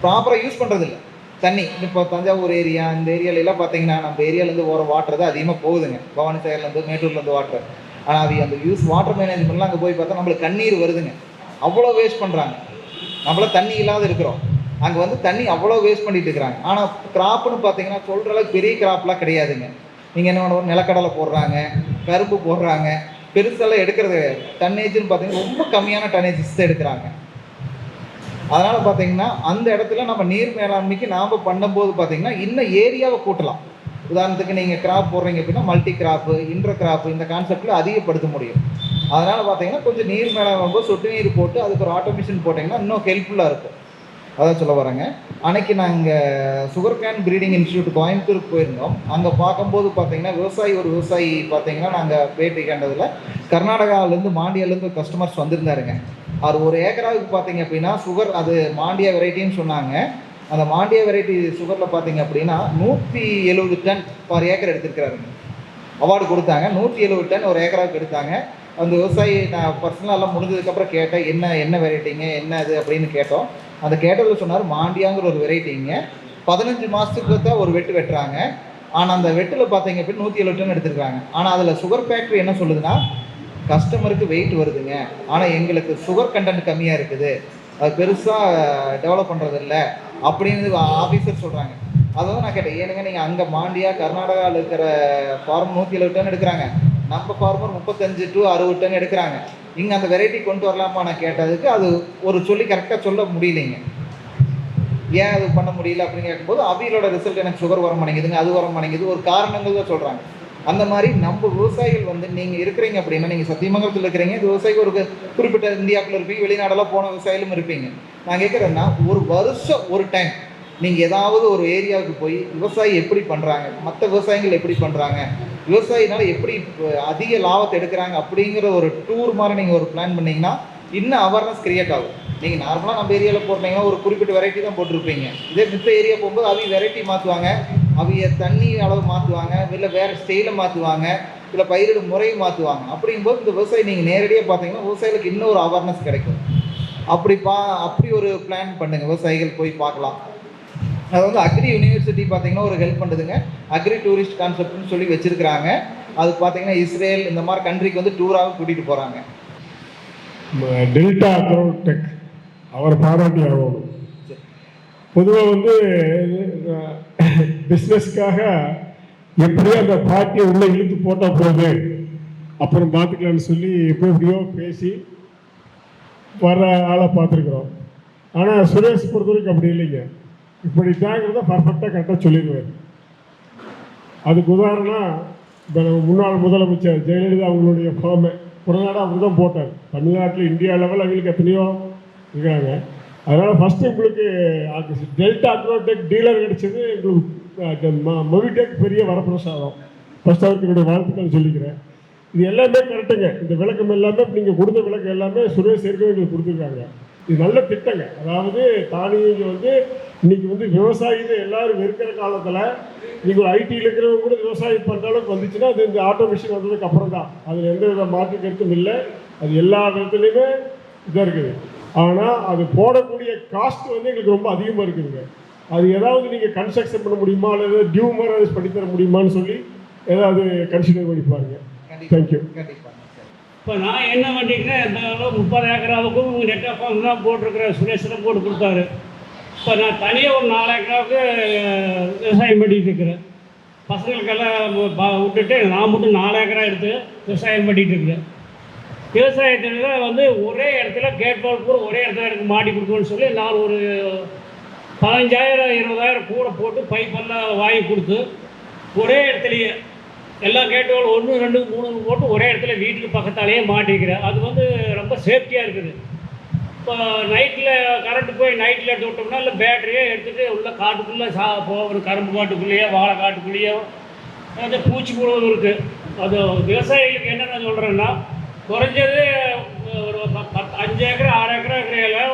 ப்ராப்பராக யூஸ் பண்ணுறதில்ல. தண்ணி இப்போ தஞ்சாவூர் ஏரியா இந்த ஏரியாலெலாம் பார்த்தீங்கன்னா நம்ம ஏரியாலேருந்து போகிற வாட்டர் தான் அதிகமாக போகுதுங்க, பவானி சாகர்லேருந்து மேட்டூர்லேருந்து வாட்டர். ஆனால் அவங்க அந்த வாட்டர் மேனேஜ்மெண்ட்லாம் அங்கே போய் பார்த்தா நம்மளுக்கு கண்ணீர் வருதுங்க, அவ்வளோ வேஸ்ட் பண்ணுறாங்க. நம்மள தண்ணி இல்லாத இருக்கிறோம், அங்கே வந்து தண்ணி அவ்வளோ வேஸ்ட் பண்ணிட்டு இருக்கிறாங்க. ஆனால் கிராப்புன்னு பார்த்தீங்கன்னா சொல்கிற அளவுக்கு பெரிய கிராப்லாம் கிடையாதுங்க. நீங்கள் என்ன பண்ணுவோம், நிலக்கடலை போடுறாங்க, கரும்பு போடுறாங்க, பெருசெல்லாம் எடுக்கிறது டன்னேஜ்னு பார்த்தீங்கன்னா ரொம்ப கம்மியான டன்னேஜஸ் எடுக்கிறாங்க. அதனால் பார்த்தீங்கன்னா அந்த இடத்துல நம்ம நீர் மேலாண்மைக்கு நாம் பண்ணும்போது பார்த்தீங்கன்னா இன்னும் ஏரியாவை கூட்டலாம். உதாரணத்துக்கு நீங்கள் கிராப் போடுறீங்க அப்படின்னா மல்டி கிராப்பு, இன்டர் கிராப்பு இந்த கான்செப்டில் அதிகப்படுத்த முடியும். அதனால் பார்த்தீங்கன்னா கொஞ்சம் நீர் மேலாண்மை சொட்டு நீர் போட்டு அதுக்கு ஒரு ஆட்டோமேஷன் போட்டிங்கன்னா இன்னும் ஹெல்ப்ஃபுல்லாக இருக்கும். அதான் சொல்ல வரேங்க. அன்றைக்கி நாங்கள் சுகர் கேன் ப்ரீடிங் இன்ஸ்டியூட் கோயம்புத்தூருக்கு போயிருந்தோம். அங்கே பார்க்கும்போது பார்த்தீங்கன்னா ஒரு விவசாயி பார்த்தீங்கன்னா நாங்கள் பேட்டி கண்டதில் கர்நாடகாவிலேருந்து மாண்டியாவிலேருந்து கஸ்டமர்ஸ் வந்திருந்தாருங்க. அது ஒரு ஏக்கராவுக்கு பார்த்தீங்க அப்படின்னா சுகர் அது மாண்டியா வெரைட்டின்னு சொன்னாங்க. அந்த மாண்டியா வெரைட்டி சுகரில் பார்த்தீங்க அப்படின்னா 170 டன் பர் ஏக்கர் எடுத்துருக்கிறாருங்க. அவார்டு கொடுத்தாங்க, 170 டன் ஒரு ஏக்கராவுக்கு எடுத்தாங்க. அந்த விவசாயி நான் பர்சனலாக எல்லாம் முடிஞ்சதுக்கப்புறம் கேட்டேன், என்ன வெரைட்டிங்க என்ன அது அப்படின்னு கேட்டோம். அந்த கேட்டதில் சொன்னார், மாண்டியாங்கிற ஒரு வெரைட்டிங்க 15 மாதத்துக்கு தான் ஒரு வெட்டு வெட்டுறாங்க. ஆனால் அந்த வெட்டில் பார்த்தீங்க அப்படின்னு 170 டன் எடுத்துருக்காங்க. ஆனால் அதில் சுகர் ஃபேக்ட்ரி என்ன சொல்லுதுன்னா, கஸ்டமருக்கு வெயிட் வருதுங்க, ஆனால் எங்களுக்கு சுகர் கண்டென்ட் கம்மியாக இருக்குது, அது பெருசாக டெவலப் பண்ணுறதில்ல அப்படின்னு ஆஃபீஸர் சொல்கிறாங்க. அதான் நான் கேட்டேன், ஏனுங்க நீங்கள் அங்கே மாண்டியா கர்நாடகாவில் இருக்கிற ஃபார்ம் 170 டன் எடுக்கிறாங்க, நம்ம ஃபார்மர் 35 to 60 டன் எடுக்கிறாங்க, இங்கே அந்த வெரைட்டி கொண்டு வரலாமா நான் கேட்டதுக்கு அது ஒரு சொல்லி கரெக்டாக சொல்ல முடியலைங்க. ஏன் அது பண்ண முடியல அப்படின்னு கேட்கும்போது அவியலோட ரிசல்ட் எனக்கு சுகர் வர மாட்டேங்குதுங்க, அது வர மாட்டேங்குது, ஒரு காரணங்கள் தான் சொல்கிறாங்க. அந்த மாதிரி நம்ம விவசாயிகள் வந்து நீங்கள் இருக்கிறீங்க அப்படின்னா, நீங்கள் சத்தியமங்கலத்தில் இருக்கிறீங்க, விவசாயிக்கு ஒரு குறிப்பிட்ட இந்தியாவுக்குள்ள இருப்பீங்க, வெளிநாடெல்லாம் போன விவசாயிலும் இருப்பீங்க. நான் கேட்குறேன்னா ஒரு வருஷம் ஒரு டைம் நீங்கள் ஏதாவது ஒரு ஏரியாவுக்கு போய் விவசாயி எப்படி பண்ணுறாங்க, மற்ற விவசாயிகள் எப்படி பண்ணுறாங்க, விவசாயினால எப்படி அதிக லாபத்தை எடுக்கிறாங்க அப்படிங்கிற ஒரு டூர் மாதிரி நீங்கள் ஒரு பிளான் பண்ணிங்கன்னா இன்னும் அவேர்னஸ் கிரியேட் ஆகும். நீங்கள் நார்மலாக நம்ம ஏரியாவில் போட்டிங்கன்னா ஒரு குறிப்பிட்ட வெரைட்டி தான் போட்டிருப்பீங்க. இதே மித்த ஏரியா போகும்போது அவங்க வெரைட்டி மாற்றுவாங்க, அவங்க தண்ணி அளவு மாற்றுவாங்க, இல்லை வேறு ஸ்டைலை மாற்றுவாங்க, இல்லை பயிரிடும் முறையை மாற்றுவாங்க. அப்படிங்கும்போது இந்த விவசாயி நீங்கள் நேரடியாக பார்த்தீங்கன்னா விவசாயிகளுக்கு இன்னும் ஒரு அவேர்னஸ் கிடைக்கும். அப்படி ஒரு பிளான் பண்ணுங்கள், விவசாயிகள் போய் பார்க்கலாம். அது வந்து அக்ரி யூனிவர்சிட்டி பார்த்தீங்கன்னா ஒரு ஹெல்ப் பண்ணுதுங்க, அக்ரி டூரிஸ்ட் கான்செப்ட்னு சொல்லி வச்சுருக்கிறாங்க. அது பார்த்தீங்கன்னா இஸ்ரேல் இந்த மாதிரி கண்ட்ரிக்கு வந்து டூராக கூட்டிகிட்டு போகிறாங்க. டெல்டா அக்ரோடெக் அவர் பாராட்டி ஆகணும். பொதுவாக வந்து பிஸ்னஸ்க்காக எப்படியோ அந்த பார்ட்டியை உள்ளே இழுத்து போட்டால் போகுது, அப்புறம் பார்த்துக்கலான்னு சொல்லி எப்படியோ பேசி வர்ற ஆளை பார்த்துருக்குறோம். ஆனால் சுரேஷ் பொறுத்தவரைக்கும் அப்படி இல்லைங்க, இப்படி தாங்கிறத பர்ஃபெக்டாக கரெக்டாக சொல்லிடுவார். அதுக்கு உதாரணம் இப்போ முன்னாள் முதலமைச்சர் ஜெயலலிதா அவங்களுடைய ஃபார்மை புறநாடு அப்படி தான் போட்டார். தமிழ்நாட்டில் இந்தியா லெவலில் அவங்களுக்கு எத்தனையோ இருக்காங்க. அதனால் ஃபஸ்ட்டு உங்களுக்கு டெல்டா அக்ரோடெக் டீலர் கிடைச்சது எங்களுக்கு மொபிடெக் பெரிய வரப்பிரசாதம். ஃபஸ்ட் அவருக்கு என்னுடைய வாழ்த்துக்கள் சொல்லிக்கிறேன். இது எல்லாமே கரெக்டுங்க. இந்த விளக்கம் எல்லாமே நீங்கள் கொடுத்த விளக்கம் எல்லாமே சுரேஷ் ஏற்கனவே எங்களுக்கு கொடுத்துருக்காங்க. இது நல்ல திட்டங்க. அதாவது தானியங்க வந்து இன்றைக்கி வந்து விவசாயிகள் எல்லோரும் இருக்கிற காலத்தில் நீங்கள் ஐடியில் இருக்கிறவங்க கூட விவசாயம் பண்ணுற அளவுக்கு வந்துச்சுன்னா அது இந்த ஆட்டோமேஷன் வந்ததுக்கு அப்புறம் தான். அதில் எந்த வித மாற்று கருத்தும் இல்லை. அது எல்லா விதத்துலேயுமே இதாக இருக்குது. ஆனால் அது போடக்கூடிய காஸ்ட் வந்து எங்களுக்கு ரொம்ப அதிகமாக இருக்குதுங்க. அது ஏதாவது நீங்கள் கன்ஸ்ட்ரக்ஷன் பண்ண முடியுமா, அல்லது டியூ மாதிரி பண்ணித்தர முடியுமான்னு சொல்லி ஏதாவது கன்சிடர் பண்ணி பாருங்க. தேங்க்யூ. இப்போ நான் என்ன பண்ணிக்கிறேன், இந்த 30 ஏக்கராவுக்கும் நெட் ஃபார்ம் தான் போட்டிருக்கிறேன், சுரேஷில் போட்டு கொடுத்தாரு. இப்போ நான் தனியாக ஒரு 4 ஏக்கராவுக்கு விவசாயம் பண்ணிகிட்டு இருக்கிறேன். பசங்களுக்கெல்லாம் விட்டுட்டு நான் மட்டும் 4 ஏக்கரா எடுத்து விவசாயம் பண்ணிகிட்டு இருக்கிறேன். விவசாயத்தில் வந்து ஒரே இடத்துல கேட் வால் கூட ஒரே இடத்துல எனக்கு மாட்டி கொடுக்கணும்னு சொல்லி நான் ஒரு 15,000 20,000 கூட போட்டு பைப்பெல்லாம் வாங்கி கொடுத்து ஒரே இடத்துலையே எல்லா கேட் வால் 1 2 3 போட்டு ஒரே இடத்துல வீட்டுக்கு பக்கத்தாலேயே மாட்டிக்கிறேன். அது வந்து ரொம்ப சேஃப்டியாக இருக்குது. இப்போ நைட்டில் கரண்ட்டு போய் நைட்டில் எடுத்து விட்டோம்னா இல்லை பேட்டரியே எடுத்துகிட்டு உள்ள காட்டுக்குள்ளே ஒரு கரும்பு காட்டுக்குள்ளேயோ வாழை காட்டுக்குள்ளேயோ அந்த பூச்சி புழுவும் இருக்குது. அது விவசாயிகளுக்கு என்னென்ன சொல்கிறேன்னா, குறைஞ்சது ஒரு 5 ஏக்கரா 6 ஏக்கரா இருக்கிற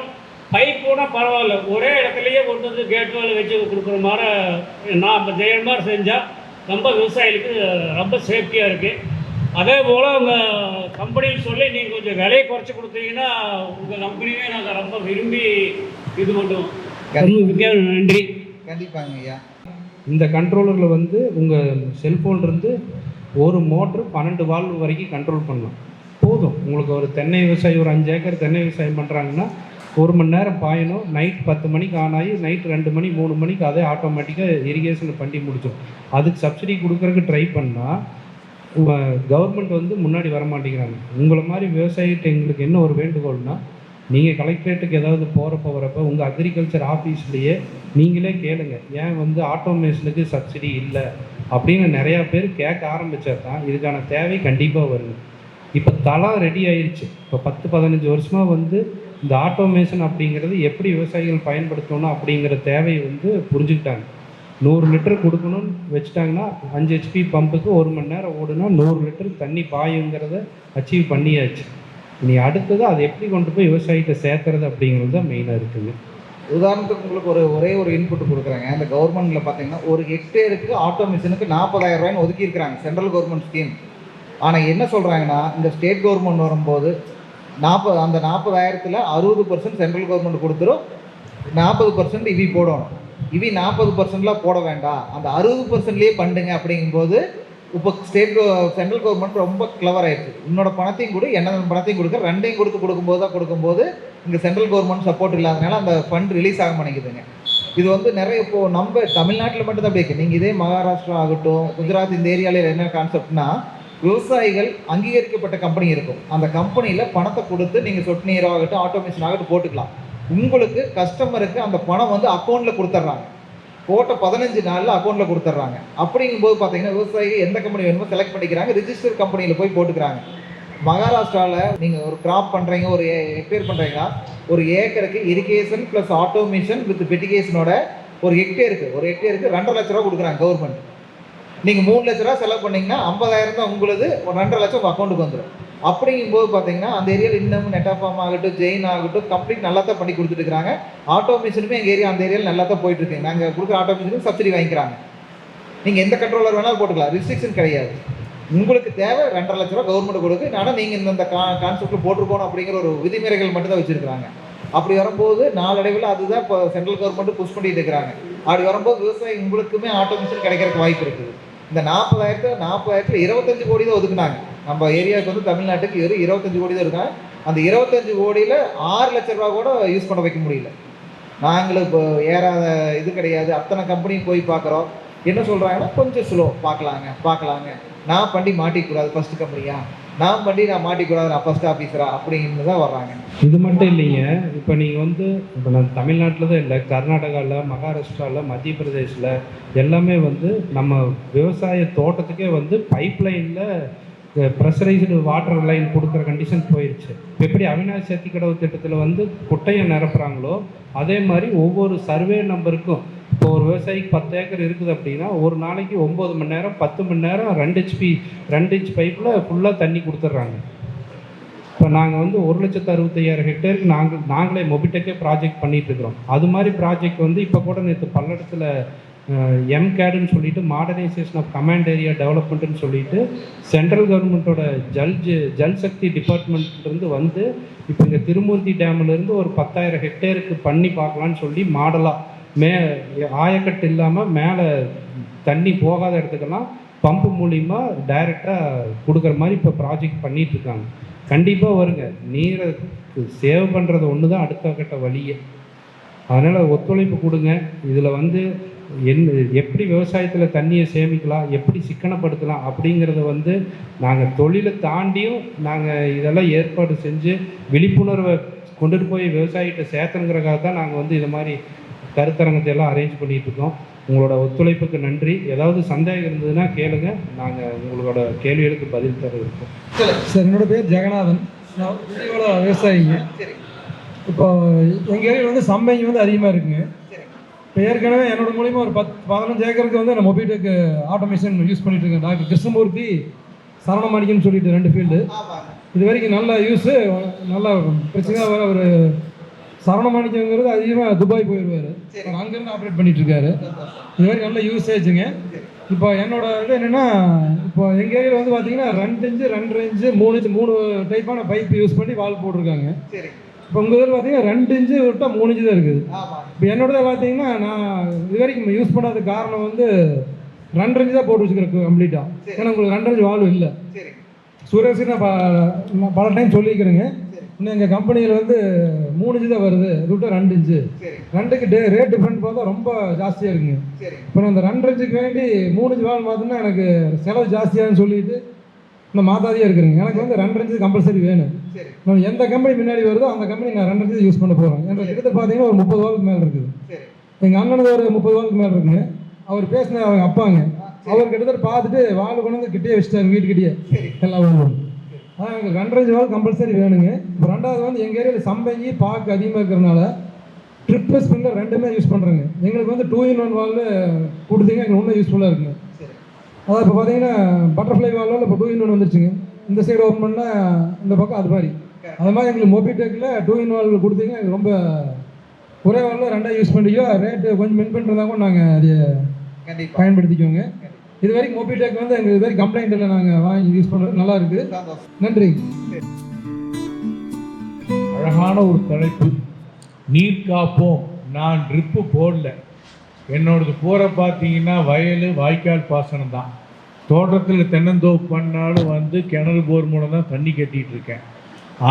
பைப்பு கூட பரவாயில்ல, ஒரே இடத்துலையே கொண்டு வந்து கேட் வேலை வச்சு கொடுக்குற மாதிரி நான் இப்போ செய்கிற மாதிரி செஞ்சால் ரொம்ப விவசாயிகளுக்கு ரொம்ப சேஃப்டியாக இருக்குது. அதே போல் உங்கள் கம்பெனின்னு சொல்லி நீங்கள் கொஞ்சம் விலையை குறைச்சி கொடுத்தீங்கன்னா உங்கள் கம்பெனியே நாங்கள் ரொம்ப விரும்பி இது பண்ணுவோம். நன்றி. கண்டிப்பாங்க ஐயா. இந்த கண்ட்ரோலரில் வந்து உங்கள் செல்ஃபோன்லேருந்து ஒரு மோட்ரு 12 வால்வு வரைக்கும் கண்ட்ரோல் பண்ணலாம். போதும். உங்களுக்கு ஒரு தென்னை விவசாயி ஒரு 5 ஏக்கர் தென்னை விவசாயம் பண்ணுறாங்கன்னா 1 மணி நேரம் பாயணும். நைட் 10 மணிக்கு ஆன் ஆகி நைட் 2 மணி 3 மணிக்கு அதே ஆட்டோமேட்டிக்காக இரிகேஷன் பண்ணி முடிச்சிடும். அதுக்கு சப்சிடி கொடுக்குறதுக்கு ட்ரை பண்ணால் கவர்மெண்ட் வந்து முன்னாடி வர மாட்டேங்கிறாங்க. உங்களை மாதிரி விவசாயிகிட்ட எங்களுக்கு என்ன ஒரு வேண்டுகோள்னா, நீங்கள் கலெக்டரேட்டுக்கு ஏதாவது போகிறப்ப உங்கள் அக்ரிகல்ச்சர் ஆஃபீஸ்லேயே நீங்களே கேளுங்க, ஏன் வந்து ஆட்டோமேஷனுக்கு சப்சிடி இல்லை அப்படின்னு நிறையா பேர் கேட்க ஆரம்பித்தா தான் இதுக்கான தேவை கண்டிப்பாக வருது. இப்போ தளம் ரெடி ஆயிடுச்சு. இப்போ 10-15 வருஷமாக வந்து இந்த ஆட்டோமேஷன் அப்படிங்கிறது எப்படி விவசாயிகள் பயன்படுத்தணும் அப்படிங்கிற தேவையை வந்து புரிஞ்சுக்கிட்டாங்க. 100 லிட்டர் கொடுக்கணும்னு வச்சுட்டாங்கன்னா 5 HP பம்புக்கு 1 மணி நேரம் ஓடுனா 100 லிட்டர் தண்ணி பாயுங்கிறத அச்சீவ் பண்ணியாச்சு. இனி அடுத்தது அதை எப்படி கொண்டு போய் விவசாயிகிட்ட சேர்த்துறது அப்படிங்கிறது தான் மெயினாக இருக்குங்க. உதாரணத்துக்கு உங்களுக்கு ஒரே ஒரு இன்புட் கொடுக்குறாங்க. அந்த கவர்மெண்ட்டில் பார்த்தீங்கன்னா ஒரு ஹெக்டேருக்கு ஆட்டோமேஷனுக்கு 40,000 ரூபாய்னு ஒதுக்கியிருக்கிறாங்க, சென்ட்ரல் கவர்மெண்ட் ஸ்கீம். ஆனால் என்ன சொல்கிறாங்கன்னா, இந்த ஸ்டேட் கவர்மெண்ட் வரும்போது அந்த 40,000த்தில் 60% சென்ட்ரல் கவர்மெண்ட் கொடுத்துரும், 40% இவி போடணும். இவி 40%லாம் போட வேண்டாம், அந்த 60%லேயே பண்ணுங்க அப்படிங்கும்போது இப்போ சென்ட்ரல் கவர்மெண்ட் ரொம்ப கிளவர் ஆயிடுச்சு. உன்னோட பணத்தையும் கொடு, என்னோட பணத்தையும் கொடுக்க, ரெண்டையும் கொடுக்கும்போது இங்கே சென்ட்ரல் கவர்மெண்ட் சப்போர்ட் இல்லாதனால அந்த ஃபண்ட் ரிலீஸ் ஆக மாட்டேங்குதுங்க. இது வந்து நிறைய இப்போது நம்ம தமிழ்நாட்டில் மட்டும் தான் அப்படி இருக்குது. நீங்கள் இதே மகாராஷ்டிரா ஆகட்டும், குஜராத், இந்த ஏரியாவில் என்ன கான்செப்ட்னா, விவசாயிகள் அங்கீகரிக்கப்பட்ட கம்பெனி இருக்கும். அந்த கம்பெனியில் பணத்தை கொடுத்து நீங்கள் சொட்டு நீர் ஆகட்டும், ஆட்டோமேஷன் ஆகட்டும் போட்டுக்கலாம். உங்களுக்கு கஸ்டமருக்கு அந்த பணம் வந்து அக்கௌண்ட்டில் கொடுத்துட்றாங்க. போட்ட 15 நாளில் அக்கௌண்ட்டில் கொடுத்துட்றாங்க. அப்படிங்கும்போது பார்த்தீங்கன்னா விவசாயிகள் எந்த கம்பெனி வேணுமோ செலக்ட் பண்ணிக்கிறாங்க, ரிஜிஸ்டர் கம்பெனியில் போய் போட்டுக்கிறாங்க. மகாராஷ்டிராவில் நீங்கள் ஒரு கிராப் பண்ணுறீங்க, ஒரு ஹெக்டேர் பண்ணுறீங்கன்னா ஒரு ஏக்கருக்கு இரிகேஷன் ப்ளஸ் ஆட்டோமேஷன் வித் பெட்டிகேஷனோட ஒரு ஹெக்டேருக்கு 2.5 லட்ச ரூபா கொடுக்குறாங்க கவர்மெண்ட். நீங்கள் 3 லட்ச ரூபா செலவு பண்ணிங்கன்னா 50,000 தான் உங்களுது, ஒரு 2.5 லட்சம் உங்கள் அக்கௌண்ட்டுக்கு வந்துடும். அப்படிங்கும்போது பார்த்தீங்கன்னா அந்த ஏரியாவில் இன்னமும் நெட்டாஃபார்ம் ஆகட்டும், ஜெயின் ஆகட்டும், கம்ப்ளீட் நல்லா தான் பண்ணி கொடுத்துட்டுருக்காங்க. ஆட்டோமேஷனுமே எங்கள் அந்த ஏரியாவில் நல்லா தான் போயிட்டுருக்கு. நாங்கள் கொடுக்குற ஆட்டோமேஷனுக்கு சப்சிடி வாங்கிக்கிறாங்க. நீங்கள் எந்த கண்ட்ரோலர் வேணாலும் போட்டுக்கலாம், ரிஸ்ட்ரிக்ஷன் கிடையாது. உங்களுக்கு தேவை 2.5 லட்ச ரூபா கவர்மெண்ட் கொடுக்கு, ஆனால் நீங்கள் இந்த கான்செப்ட்டில் போட்டிருக்கணும் அப்படிங்கிற ஒரு விதிமுறைகள் மட்டும் தான் வச்சுருக்காங்க. அப்படி வரும்போது நாளடைவில் அதுதான் இப்போ சென்ட்ரல் கவர்மெண்ட்டு புஷ் பண்ணிட்டு இருக்கிறாங்க. அப்படி வரும்போது விவசாயி உங்களுக்குமே ஆட்டோமேஷன் கிடைக்கிறதுக்கு வாய்ப்பு இருக்குது. இந்த 40,000த்தில் 25 கோடி தான் ஒதுக்குனாங்க. நம்ம ஏரியாவுக்கு வந்து தமிழ்நாட்டுக்கு 25 கோடி தான் இருக்காங்க. அந்த 25 கோடியில் 6 லட்ச ரூபா கூட யூஸ் பண்ண வைக்க முடியல. நாங்களும் இப்போ ஏறாத இது கிடையாது, அத்தனை கம்பெனியும் போய் பார்க்குறோம். என்ன சொல்கிறாங்கன்னா, கொஞ்சம் ஸ்லோ, பார்க்கலாங்க, நான் பண்ணி மாட்டிக்கூடாது ஃபஸ்ட்டு கம்பெனியா, நான் மாட்டிக்கூடாது, நான் ஃபஸ்ட் ஆஃபீஸரா அப்படின்னு தான் வர்றாங்க. இது மட்டும் இல்லைங்க. இப்போ நீங்கள் வந்து இப்போ நான் தமிழ்நாட்டில் தான் இல்லை, கர்நாடகாவில், மகாராஷ்டிராவில், மத்திய பிரதேசில் எல்லாமே வந்து நம்ம விவசாய தோட்டத்துக்கே வந்து பைப் லைனில் ப்ரெஷரைஸ்டு வாட்டர் லைன் கொடுக்குற கண்டிஷன் போயிடுச்சு. எப்படி அவினாசி சத்திக்கடவு திட்டத்தில் வந்து குட்டையை நிரப்புறாங்களோ அதே மாதிரி ஒவ்வொரு சர்வே நம்பருக்கும் இப்போ ஒரு விவசாயிக்கு 10 ஏக்கர் இருக்குது அப்படின்னா ஒரு நாளைக்கு 9 மணி நேரம் 10 மணி நேரம் 2 இன்ச் பைப்பில் ஃபுல்லாக தண்ணி கொடுத்துட்றாங்க. இப்போ நாங்கள் வந்து 1,65,000 ஹெக்டேருக்கு நாங்களே மொபிடெக்கே ப்ராஜெக்ட் பண்ணிகிட்ருக்குறோம். அது மாதிரி ப்ராஜெக்ட் வந்து இப்போ கூட நேற்று பல்லடத்தில் எம்கேடுன்னு சொல்லிட்டு மாடர்னைசேஷன் ஆஃப் கமாண்ட் ஏரியா டெவலப்மெண்ட்டுன்னு சொல்லிட்டு சென்ட்ரல் கவர்மெண்ட்டோட ஜல் சக்தி டிபார்ட்மெண்ட்லேருந்து வந்து இப்போ இங்கே திருமூர்த்தி டேம்லேருந்து ஒரு 10,000 ஹெக்டேருக்கு பண்ணி பார்க்கலான்னு சொல்லி மாடலாக ஆயக்கட்டு இல்லாமல் மேலே தண்ணி போகாத இடத்துக்கெல்லாம் பம்பு மூலிமா டைரெக்டாக கொடுக்குற மாதிரி இப்போ ப்ராஜெக்ட் பண்ணிகிட்ருக்காங்க. கண்டிப்பாக வருங்க. நீரை சேவ் பண்ணுறது ஒன்று தான் அடுத்த கட்ட வழியே. அதனால் ஒத்துழைப்பு கொடுங்க. இதில் வந்து எப்படி விவசாயத்தில் தண்ணியை சேமிக்கலாம், எப்படி சிக்கனப்படுத்தலாம் அப்படிங்கிறத வந்து நாங்கள் தொழிலை தாண்டியும் நாங்கள் இதெல்லாம் ஏற்பாடு செஞ்சு விழிப்புணர்வை கொண்டுட்டு போய் விவசாயிகிட்ட சேர்த்துங்கிறக்காக தான் நாங்கள் வந்து இது மாதிரி கருத்தரங்கத்தை எல்லாம் அரேஞ்ச் பண்ணிகிட்ருக்கோம். உங்களோட ஒத்துழைப்புக்கு நன்றி. ஏதாவது சந்தேகம் இருந்ததுன்னா கேளுங்க, நாங்கள் உங்களோட கேள்விகளுக்கு பதில் தர இருக்கோம். சார், என்னோட பேர் ஜெகநாதன், நான் விவசாயிங்க. இப்போ எங்கள் ஏரியாவில் வந்து சம்பைங்க வந்து அதிகமாக இருக்குங்க. இப்போ ஏற்கனவே என்னோட மூலிமா ஒரு 10-15 ஏக்கருக்கு வந்து நான் மொபைடெக் ஆட்டோமேஷன் யூஸ் பண்ணிட்டு இருக்கேன். டாக்டர் கிருஷ்ணமூர்த்தி, சரணமாணிக்கன்னு சொல்லிட்டு 2 ஃபீல்டு. இது வரைக்கும் நல்ல யூஸு, நல்லா பிரச்சனையாக வர ஒரு சரவணமாணிக்கங்கிறது அதிகமாக துபாய் போயிடுவார், அங்கேருந்து ஆப்ரேட் பண்ணிட்டு இருக்காரு. இது மாதிரி நல்ல யூசேஜுங்க. இப்போ என்னோட இது என்னென்னா, இப்போ எங்கள் ஏரியாவில் வந்து பார்த்தீங்கன்னா 2 இன்ச்சு 2.5 இன்ச்சு 3 இன்ச்சு 3 டைப்பான பைப் யூஸ் பண்ணி வால் போட்டிருக்காங்க. இப்போ உங்கள் இதில் பார்த்தீங்கன்னா 2 இன்ச்சு விட்டால் 3 இன்ச்சு தான் இருக்குது. இப்போ என்னோடதை பார்த்தீங்கன்னா நான் இது வரைக்கும் யூஸ் பண்ணாத காரணம் வந்து 2.5 இன்ச்சு தான் போட்டு வச்சுக்கிறேன் கம்ப்ளீட்டாக. ஏன்னா உங்களுக்கு 2.5 இன்ச்சு வால்வு இல்லை. சுரேஷ் நான் பல டைம் சொல்லிக்கிறேங்க. இன்னும் எங்கள் கம்பெனியில் வந்து 3 இன்ச்சு தான் வருது, இது விட்டால் 2 இன்ச்சு. 2க்கு ரேட் டிஃப்ரெண்ட் பார்த்தா ரொம்ப ஜாஸ்தியாக இருக்குங்க. இப்போ நான் அந்த 2.5 இன்ச்சுக்கு வேண்டி 3 இன்ச்சு வால் மாற்றினா எனக்கு செலவு ஜாஸ்தியாகனு சொல்லிட்டு நான் மாற்றாதியாக இருக்கிறேங்க. எனக்கு வந்து 2.5 இன்ச்சு கம்பல்சரி வேணும். நான் எந்த கம்பெனி முன்னாடி வருதோ அந்த கம்பெனி நான் 2.5 இன்ச்சு யூஸ் பண்ண போகிறேன். எனக்கு கிட்டத்தட்ட பார்த்தீங்கன்னா ஒரு 30 வால்க்கு மேலே இருக்குது. எங்கள் அண்ணனுக்கு ஒரு 30 வால்க்கு மேலே இருக்குங்க. அவர் பேசின அவங்க அப்பாங்க, அவர் கிட்டத்தட்ட பார்த்துட்டு வால் கொண்டு வந்து கிட்டே வச்சுட்டாங்க, வீட்டுக்கிட்டே எல்லாம் வாழும். அதான் எனக்கு 2.5 இன்ச்சு வால் கம்பல்சரி வேணுங்க. இப்போ 2வது வந்து எங்கள் ஏரியாவில் சம்பங்கி பாக்கு அதிகமாக இருக்கிறதுனால ட்ரிப்பு ஸ்பின்னர் 2மே யூஸ் பண்ணுறேங்க. எங்களுக்கு வந்து 2-in-1 வால் கொடுத்தீங்க, எங்களுக்கு இன்னும் யூஸ்ஃபுல்லாக இருக்குங்க. அதான் இப்போ பார்த்தீங்கன்னா பட்டர்ஃப்ளை வால்வால் இப்போ 2-in-1 வந்துருச்சுங்க. இந்த சைடு ஓப்பன் பண்ணால் இந்த பக்கம் அது மாதிரி. அது மாதிரி எங்களுக்கு மொபிடெக்கில் 2-in வால் கொடுத்தீங்க, எனக்கு ரொம்ப ஒரே வாலில் 2 யூஸ் பண்ணிக்கோ, ரேட்டு கொஞ்சம் மின் பண்ணுறதா கூட நாங்கள் அதை பயன்படுத்திக்கோங்க. இது வரைக்கும் மொபிடெக் வந்து எங்களுக்கு இது வரைக்கும் கம்ப்ளைண்ட் இல்லை, நாங்கள் வாங்கி யூஸ் பண்ணுறது நல்லா இருக்குது. நன்றி. அழகான ஒரு தலைப்பு, நீர் காப்போம். நான் ட்ரிப்பு போடல, என்னோடது போகிற பார்த்தீங்கன்னா வயல் வாய்க்கால் பாசனம் தான். தோட்டத்தில் தென்னந்தோப்பு பண்ணாலும் வந்து கிணறு போர் மூலம் தான் தண்ணி கட்டிகிட்டு இருக்கேன்.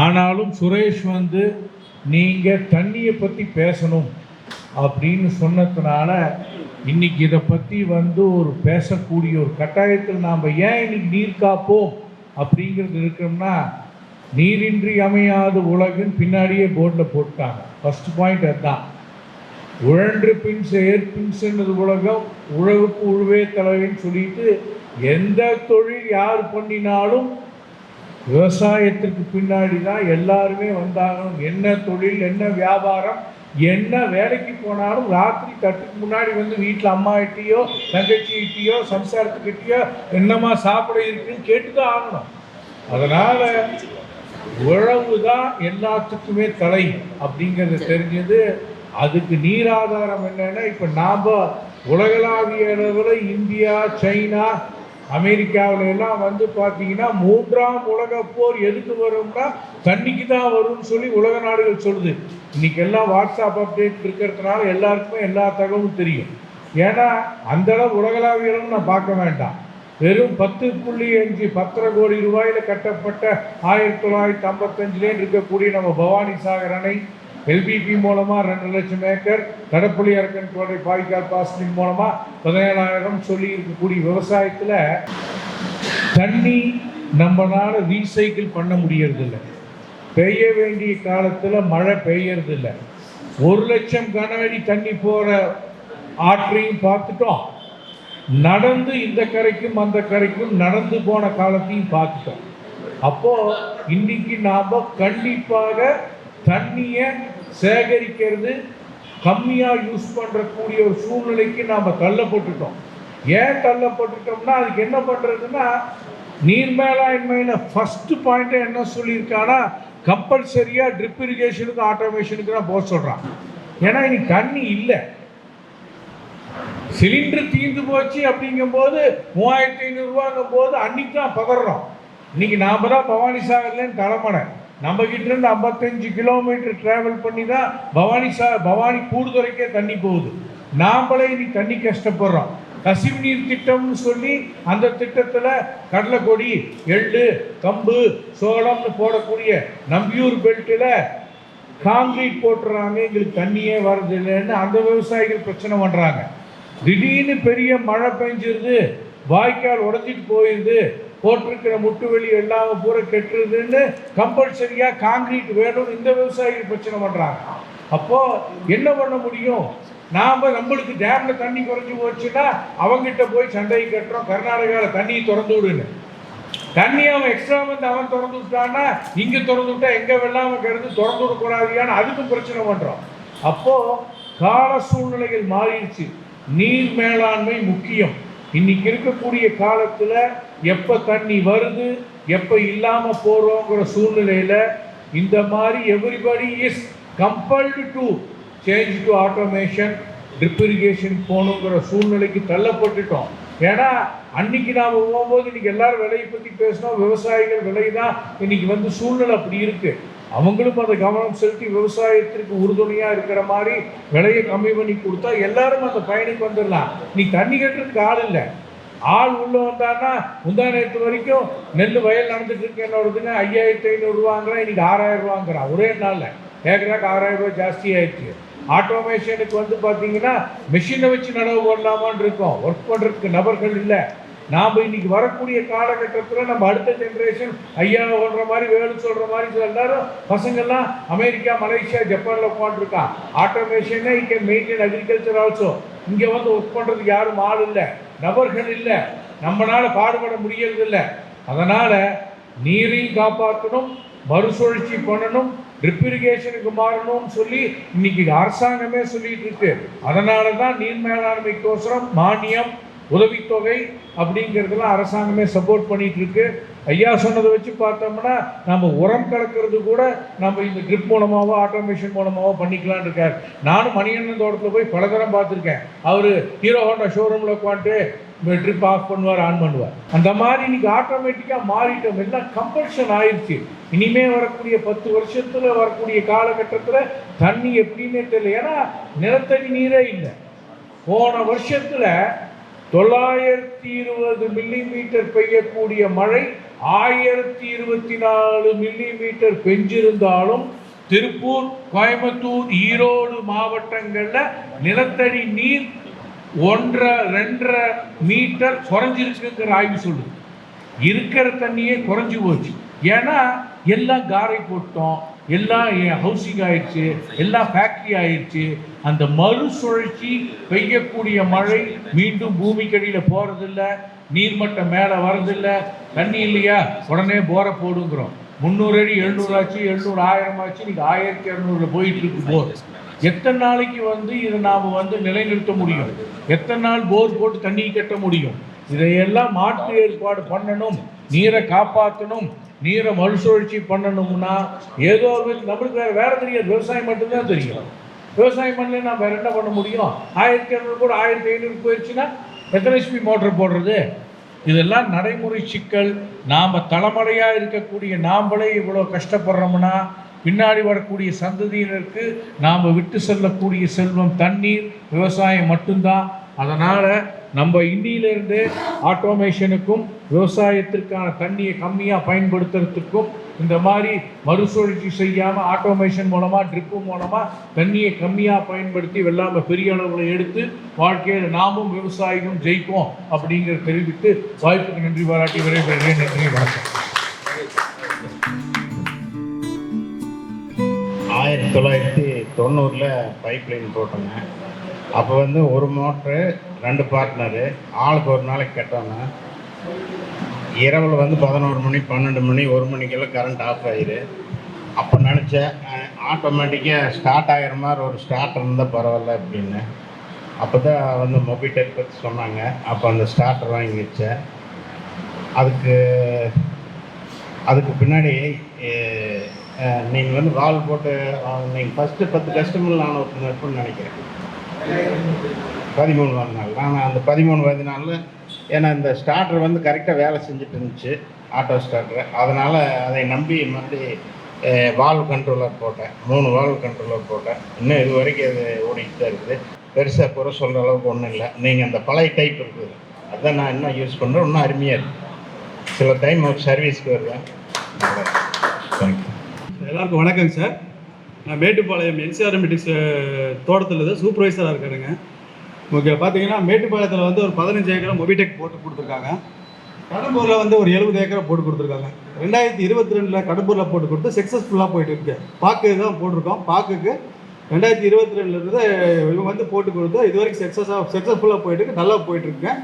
ஆனாலும் சுரேஷ் வந்து நீங்கள் தண்ணியை பற்றி பேசணும் அப்படின்னு சொன்னதுனால இன்றைக்கி இதை பற்றி வந்து ஒரு பேசக்கூடிய ஒரு கட்டாயத்தில் நாம் ஏன் இன்னைக்கு நீர் காப்போம் அப்படிங்கிறது இருக்கோம்னா, நீரின்றி அமையாத உலகின் பின்னாடியே போர்டில் போட்டாங்க. ஃபஸ்ட் பாயிண்ட் அதுதான். உழன்று பின்ஸ் ஏற்பின்ஸ்ன்றது உலகம், உழவுக்கு உழுவே தலைவின்னு சொல்லிட்டு எந்த தொழில் யார் பண்ணினாலும் விவசாயத்துக்கு பின்னாடி தான் எல்லாருமே வந்தாகணும். என்ன தொழில், என்ன வியாபாரம், என்ன வேலைக்கு போனாலும் ராத்திரி தட்டுக்கு முன்னாடி வந்து வீட்டில் அம்மாகிட்டையோ தங்கச்சிகிட்டையோ சம்சாரத்துக்கிட்டையோ என்னம்மா சாப்பிட இருக்குன்னு கேட்டு தான் ஆகணும். அதனால் உழவு தான் எல்லாத்துக்குமே தலை அப்படிங்கிறது தெரிஞ்சது. அதுக்கு நீராதாரம் என்னென்னா, இப்போ நாம் உலகளாவிய அளவில் இந்தியா, சைனா, அமெரிக்காவில எல்லாம் வந்து பார்த்தீங்கன்னா 3ஆம் உலகப் போர் எதுக்கு வரும்னா தண்ணிக்கு தான் வரும்னு சொல்லி உலக நாடுகள் சொல்லுது. இன்றைக்கி எல்லாம் வாட்ஸ்அப் அப்டேட் இருக்கிறதுனால எல்லாருக்குமே எல்லா தகவலும் தெரியும். ஏன்னா அந்தளவு உலகளாவிய அளவு நான் பார்க்க வேண்டாம். வெறும் 10.5 கோடி ரூபாயில் கட்டப்பட்ட 1955 இருக்கக்கூடிய நம்ம பவானி சாகர் அணை எல்பிபி மூலமாக 2 லட்சம் ஏக்கர், கடப்புளி அரக்கன் கோடை பாய்க்கால் பாசனின் மூலமாக 17,000 சொல்லி இருக்கக்கூடிய விவசாயத்தில் தண்ணி நம்மளால ரீசைக்கிள் பண்ண முடியறதில்லை. பெய்ய வேண்டிய காலத்தில் மழை பெய்யறதில்லை. 1 லட்சம் கனஅடி தண்ணி போகிற ஆற்றையும் பார்த்துட்டோம், நடந்து இந்த கரைக்கும் அந்த கரைக்கும் நடந்து போன காலத்தையும் பார்த்துட்டோம். அப்போது இன்னைக்கு நாம் கண்டிப்பாக தண்ணியை சேகரிக்கிறது கம்மியாக யூஸ் பண்ணுறக்கூடிய ஒரு சூழ்நிலைக்கு நாம் தள்ளப்பட்டுட்டோம். ஏன் தள்ளப்பட்டுட்டோம்னா, அதுக்கு என்ன பண்ணுறதுன்னா, நீர் மேலாண்மையில் ஃபஸ்ட்டு பாயிண்ட்டை என்ன சொல்லியிருக்கான்னா, கம்பல்சரியாக ட்ரிப் இரிகேஷனுக்கு ஆட்டோமேஷனுக்கு தான் போக சொல்கிறான். ஏன்னா இன்னைக்கு தண்ணி இல்லை, சிலிண்டர் தீர்ந்து போச்சு அப்படிங்கும்போது 3500 ரூபாங்கும் போது அன்னைக்கு தான் பதறோம். இன்னைக்கு நாம் தான் பவானி சாகர்லேன்னு தலைமனை, நம்ம கிட்ட இருந்து 55 கிலோமீட்டர் டிராவல் பண்ணி தான் பவானி கூடுதுறைக்கே தண்ணி போகுது. நாமளே இன்னைக்கு தண்ணி கஷ்டப்படுறோம். கசிவு நீர் திட்டம்னு சொல்லி அந்த திட்டத்தில் கடலைக்கொடி, எள்ளு, கம்பு, சோளம்னு போடக்கூடிய நம்பியூர் பெல்ட்டில் காங்கிரீட் போட்டுறாங்க, எங்களுக்கு தண்ணியே வர்றது இல்லைன்னு அந்த விவசாயிகள் பிரச்சனை பண்ணுறாங்க. திடீர்னு பெரிய மழை பெஞ்சிருது, வாய்க்கால் உடஞ்சிட்டு போயிடுது, போட்டிருக்கிற முட்டு வெளி எல்லாம் பூரா கெட்டுறதுன்னு கம்பல்சரியாக காங்கிரீட் வேணும்னு இந்த விவசாயிகள் பிரச்சனை பண்ணுறாங்க. அப்போது என்ன பண்ண முடியும்? நாம் நம்மளுக்கு டேமில் தண்ணி குறைஞ்சி போச்சுன்னா அவங்ககிட்ட போய் சண்டையை கட்டுறோம், கர்நாடகாவில் தண்ணியை திறந்து விடுன்னு. தண்ணி அவன் எக்ஸ்ட்ரா வந்து அவன் திறந்து விட்டான்னா இங்கே திறந்து விட்டா எங்கே வெள்ளாமல் கிடந்து திறந்து விடக்கூடாதியான்னு அதுக்கும் பிரச்சனை பண்ணுறோம். அப்போது கால சூழ்நிலைகள் மாறிடுச்சு. நீர் மேலாண்மை முக்கியம். இன்னைக்கு இருக்கக்கூடிய காலத்தில் எப்போ தண்ணி வருது எப்போ இல்லாமல் போகிறோங்கிற சூழ்நிலையில் இந்த மாதிரி everybody is compelled to change to automation, drip irrigation போகணுங்கிற சூழ்நிலைக்கு தள்ளப்பட்டுட்டோம். ஏன்னா அன்னைக்கு நாம் போகும்போது இன்னைக்கு எல்லாரும் விலையை பற்றி பேசினோம், விவசாயிகள் விலை தான் இன்னைக்கு வந்து சூழ்நிலை அப்படி இருக்கு. அவங்களும் அதை கவனம் செலுத்தி விவசாயத்திற்கு உறுதுணையாக இருக்கிற மாதிரி விலையை கம்மி பண்ணி கொடுத்தா எல்லாரும் அந்த பயணிக்கு வந்துடலாம். நீ தண்ணி கட்டுறதுக்கு ஆள் இல்லை, ஆள் உள்ள வந்தான்னா முந்தா நேற்று வரைக்கும் நெல் வயல் நடந்துட்டு இருக்கு என்னோடதுங்க 5500 ரூபாங்கிறான், இன்னைக்கு 6000 ரூபாங்கிறான். ஒரே நாளில் ஏக்கராக்கு 6000 ரூபாய் ஜாஸ்தி ஆயிடுச்சு. ஆட்டோமேஷனுக்கு வந்து பார்த்தீங்கன்னா மிஷினை வச்சு நடவு போடலாமான்னு இருக்கோம், ஒர்க் பண்ணுறதுக்கு நபர்கள் இல்லை. நாம் இன்னைக்கு வரக்கூடிய காலகட்டத்தில் நம்ம அடுத்த ஜென்ரேஷன் ஐயா சொல்கிற மாதிரி வேலு சொல்கிற மாதிரி எல்லாரும் பசங்கள்லாம் அமெரிக்கா, மலேசியா, ஜப்பானில் உட்காந்துருக்கான். ஆட்டோமேஷனே இங்கே மெயின்டைன் அக்ரிகல்ச்சர் ஆல்சோ. இங்கே வந்து ஒர்க் பண்ணுறதுக்கு யாரும் ஆள் இல்லை, நபர்கள் இல்லை, நம்மளால் பாடுபட முடியறதில்லை. அதனால் நீரையும் காப்பாற்றணும், மறுசுழற்சி பண்ணணும், ட்ரிப் இரிகேஷனுக்கு மாறணும்னு சொல்லி இன்னைக்கு அரசாங்கமே சொல்லிட்டு இருக்கு. அதனால தான் நீர் மேலாண்மைக்கோசரம் மானியம், உதவித்தொகை அப்படிங்கிறதுலாம் அரசாங்கமே சப்போர்ட் பண்ணிட்டு இருக்கு. ஐயா சொன்னதை வச்சு பார்த்தோம்னா நம்ம உரம் கலக்கிறது கூட நம்ம இந்த ட்ரிப் மூலமாகவோ ஆட்டோமேஷன் மூலமாகவோ பண்ணிக்கலான்னு இருக்கார். நானும் மணியண்ணன் தோட்டத்தில் போய் பல தரம் பார்த்துருக்கேன். அவர் ஹீரோ ஹோண்டா ஷோரூமில் உட்காந்துட்டு ட்ரிப் ஆஃப் பண்ணுவார், ஆன் பண்ணுவார். அந்த மாதிரி இன்னைக்கு ஆட்டோமேட்டிக்காக மாறிட்டோம், எல்லாம் கம்பல்ஷன் ஆயிடுச்சு. இனிமே வரக்கூடிய 10 வருஷத்துல வரக்கூடிய காலகட்டத்தில் தண்ணி எப்படின்னே தெரியல. ஏன்னா நிலத்தடி நீரே இல்லை. போன வருஷத்துல 920 மில்லிமீட்டர் பெய்யக்கூடிய மழை 1024 மில்லிமீட்டர் பெஞ்சிருந்தாலும் திருப்பூர், கோயம்புத்தூர், ஈரோடு மாவட்டங்களில் நிலத்தடி நீர் 1.5-2 மீட்டர் குறைஞ்சிருக்குங்கிற ஆய்வு சொல்லுது. இருக்கிற தண்ணியே குறைஞ்சி போச்சு. ஏன்னா எல்லாம் காரை போட்டோம், எல்லாம் ஹவுசிங் ஆயிடுச்சு, எல்லாம் ஃபேக்ட்ரி ஆயிடுச்சு. அந்த மறுசுழற்சி பெய்யக்கூடிய மழை மீண்டும் பூமிக்கடியில் போகிறதில்ல, நீர்மட்டம் மேலே வரதில்லை. தண்ணி இல்லையா, உடனே போரை போடுங்கிறோம். 300 அடி 700 ஆச்சு, 700 1000 ஆச்சு, இன்னைக்கு 1200 போயிட்டு இருக்கு போர். எத்தனை நாளைக்கு வந்து இதை நாம் வந்து நிலைநிறுத்த முடியும்? எத்தனை நாள் போர் போட்டு தண்ணி கட்ட முடியும்? இதையெல்லாம் மாற்று ஏற்பாடு பண்ணணும், நீரை காப்பாற்றணும், நீரை மறுசுழற்சி பண்ணணும்னா ஏதோ நம்மளுக்கு வேறு தெரியாது, விவசாயம் மட்டும்தான் தெரியும். விவசாயம் பண்ணல நான் வேறு என்ன பண்ண முடியும்? 1200 கூட 1500 போயிடுச்சுன்னா எத்தனை HP மோட்டர் போடுறது? இதெல்லாம் நடைமுறை சிக்கல். நாம் தலைமுறையாக இருக்கக்கூடிய நாம்ளே இவ்வளோ கஷ்டப்படுறோம்னா பின்னாடி வரக்கூடிய சந்ததியினருக்கு நாம் விட்டு செல்லக்கூடிய செல்வம் தண்ணீர், விவசாயம் மட்டும்தான். அதனால் நம்ம இந்தியிலிருந்து ஆட்டோமேஷனுக்கும் விவசாயத்திற்கான தண்ணியை கம்மியாக பயன்படுத்துறதுக்கும் இந்த மாதிரி மறுசுழற்சி செய்யாமல் ஆட்டோமேஷன் மூலமாக ட்ரிப்பு மூலமாக தண்ணியை கம்மியாக பயன்படுத்தி வெள்ளாமை பெரிய அளவில் எடுத்து வாழ்க்கையில் நாமும் விவசாயிகளும் ஜெயிப்போம் அப்படிங்கிற தெரிவித்து வாய்ப்புக்கு நன்றி பாராட்டி விரைவில் நன்றி, வணக்கம். 1990 பைப்லைன் போட்டோங்க. அப்போ வந்து ஒரு மோட்ரு 2 பார்ட்னரு, ஆளுக்கு ஒரு நாளைக்கு கட்டோன்னா இரவில் வந்து 11 மணி 12 மணி 1 மணிக்கெல்லாம் கரண்ட் ஆஃப் ஆயிரு. அப்போ நினச்சேன் ஆட்டோமேட்டிக்காக ஸ்டார்ட் ஆகிற மாதிரி ஒரு ஸ்டார்டர் இருந்தால் பரவாயில்ல அப்படின்னு. அப்போ தான் வந்து மொபிடெக் பற்றி சொன்னாங்க. அப்போ அந்த ஸ்டார்டர் வாங்கி வச்சேன். அதுக்கு பின்னாடி நீங்கள் வந்து வால் போட்டு நீங்கள் ஃபஸ்ட்டு 10 கஸ்டமர் நான் ஒருத்தர் நினைக்கிறேன் 13 நாள். நான் அந்த 13 நாளில் ஏன்னா இந்த ஸ்டார்டர் வந்து கரெக்டாக வேலை செஞ்சுட்டு இருந்துச்சு, ஆட்டோ ஸ்டார்டர். அதனால் அதை நம்பி மறுபடியும் வால்வ் கண்ட்ரோலர் போட்டேன், 3 வால்வ் கண்ட்ரோலர் போட்டேன். இன்னும் இது வரைக்கும் அது ஓடிக்கிட்டு தான் இருக்குது. பெருசாக குறை சொல்கிற அளவுக்கு ஒன்றும் இல்லை. நீங்கள் அந்த பழைய டைப் இருக்குது அதுதான் நான் இன்னும் யூஸ் பண்ணுறேன், இன்னும் அருமையாக இருக்குது. சில டைம் ஒரு சர்வீஸ்க்கு வருவேன். தேங்க்யூ. எல்லாருக்கும் வணக்கங்க சார். நான் மேட்டுப்பாளையம் என்சிஆர்எம்டிக்ஸ் தோட்டத்தில் தான் சூப்பர்வைசராக இருக்கிறேங்க. ஓகே, பார்த்தீங்கன்னா மேட்டுப்பாளையத்தில் வந்து ஒரு 15 ஏக்கரை மொபிடெக் போட்டு கொடுத்துருக்காங்க. கடம்பூரில் வந்து ஒரு 70 ஏக்கரை போட்டு கொடுத்துருக்காங்க. 2022 கடம்பூரில் போட்டு கொடுத்து சக்ஸஸ்ஃபுல்லாக போயிட்டு இருக்கு. பாக்கு தான் போட்டிருக்கோம். பாக்குக்கு 2022 இவங்க வந்து போட்டு கொடுத்து இது வரைக்கும் சக்ஸஸ்ஃபுல்லாக போயிட்டு இருக்கு, நல்லா போயிட்டு இருக்கேன்.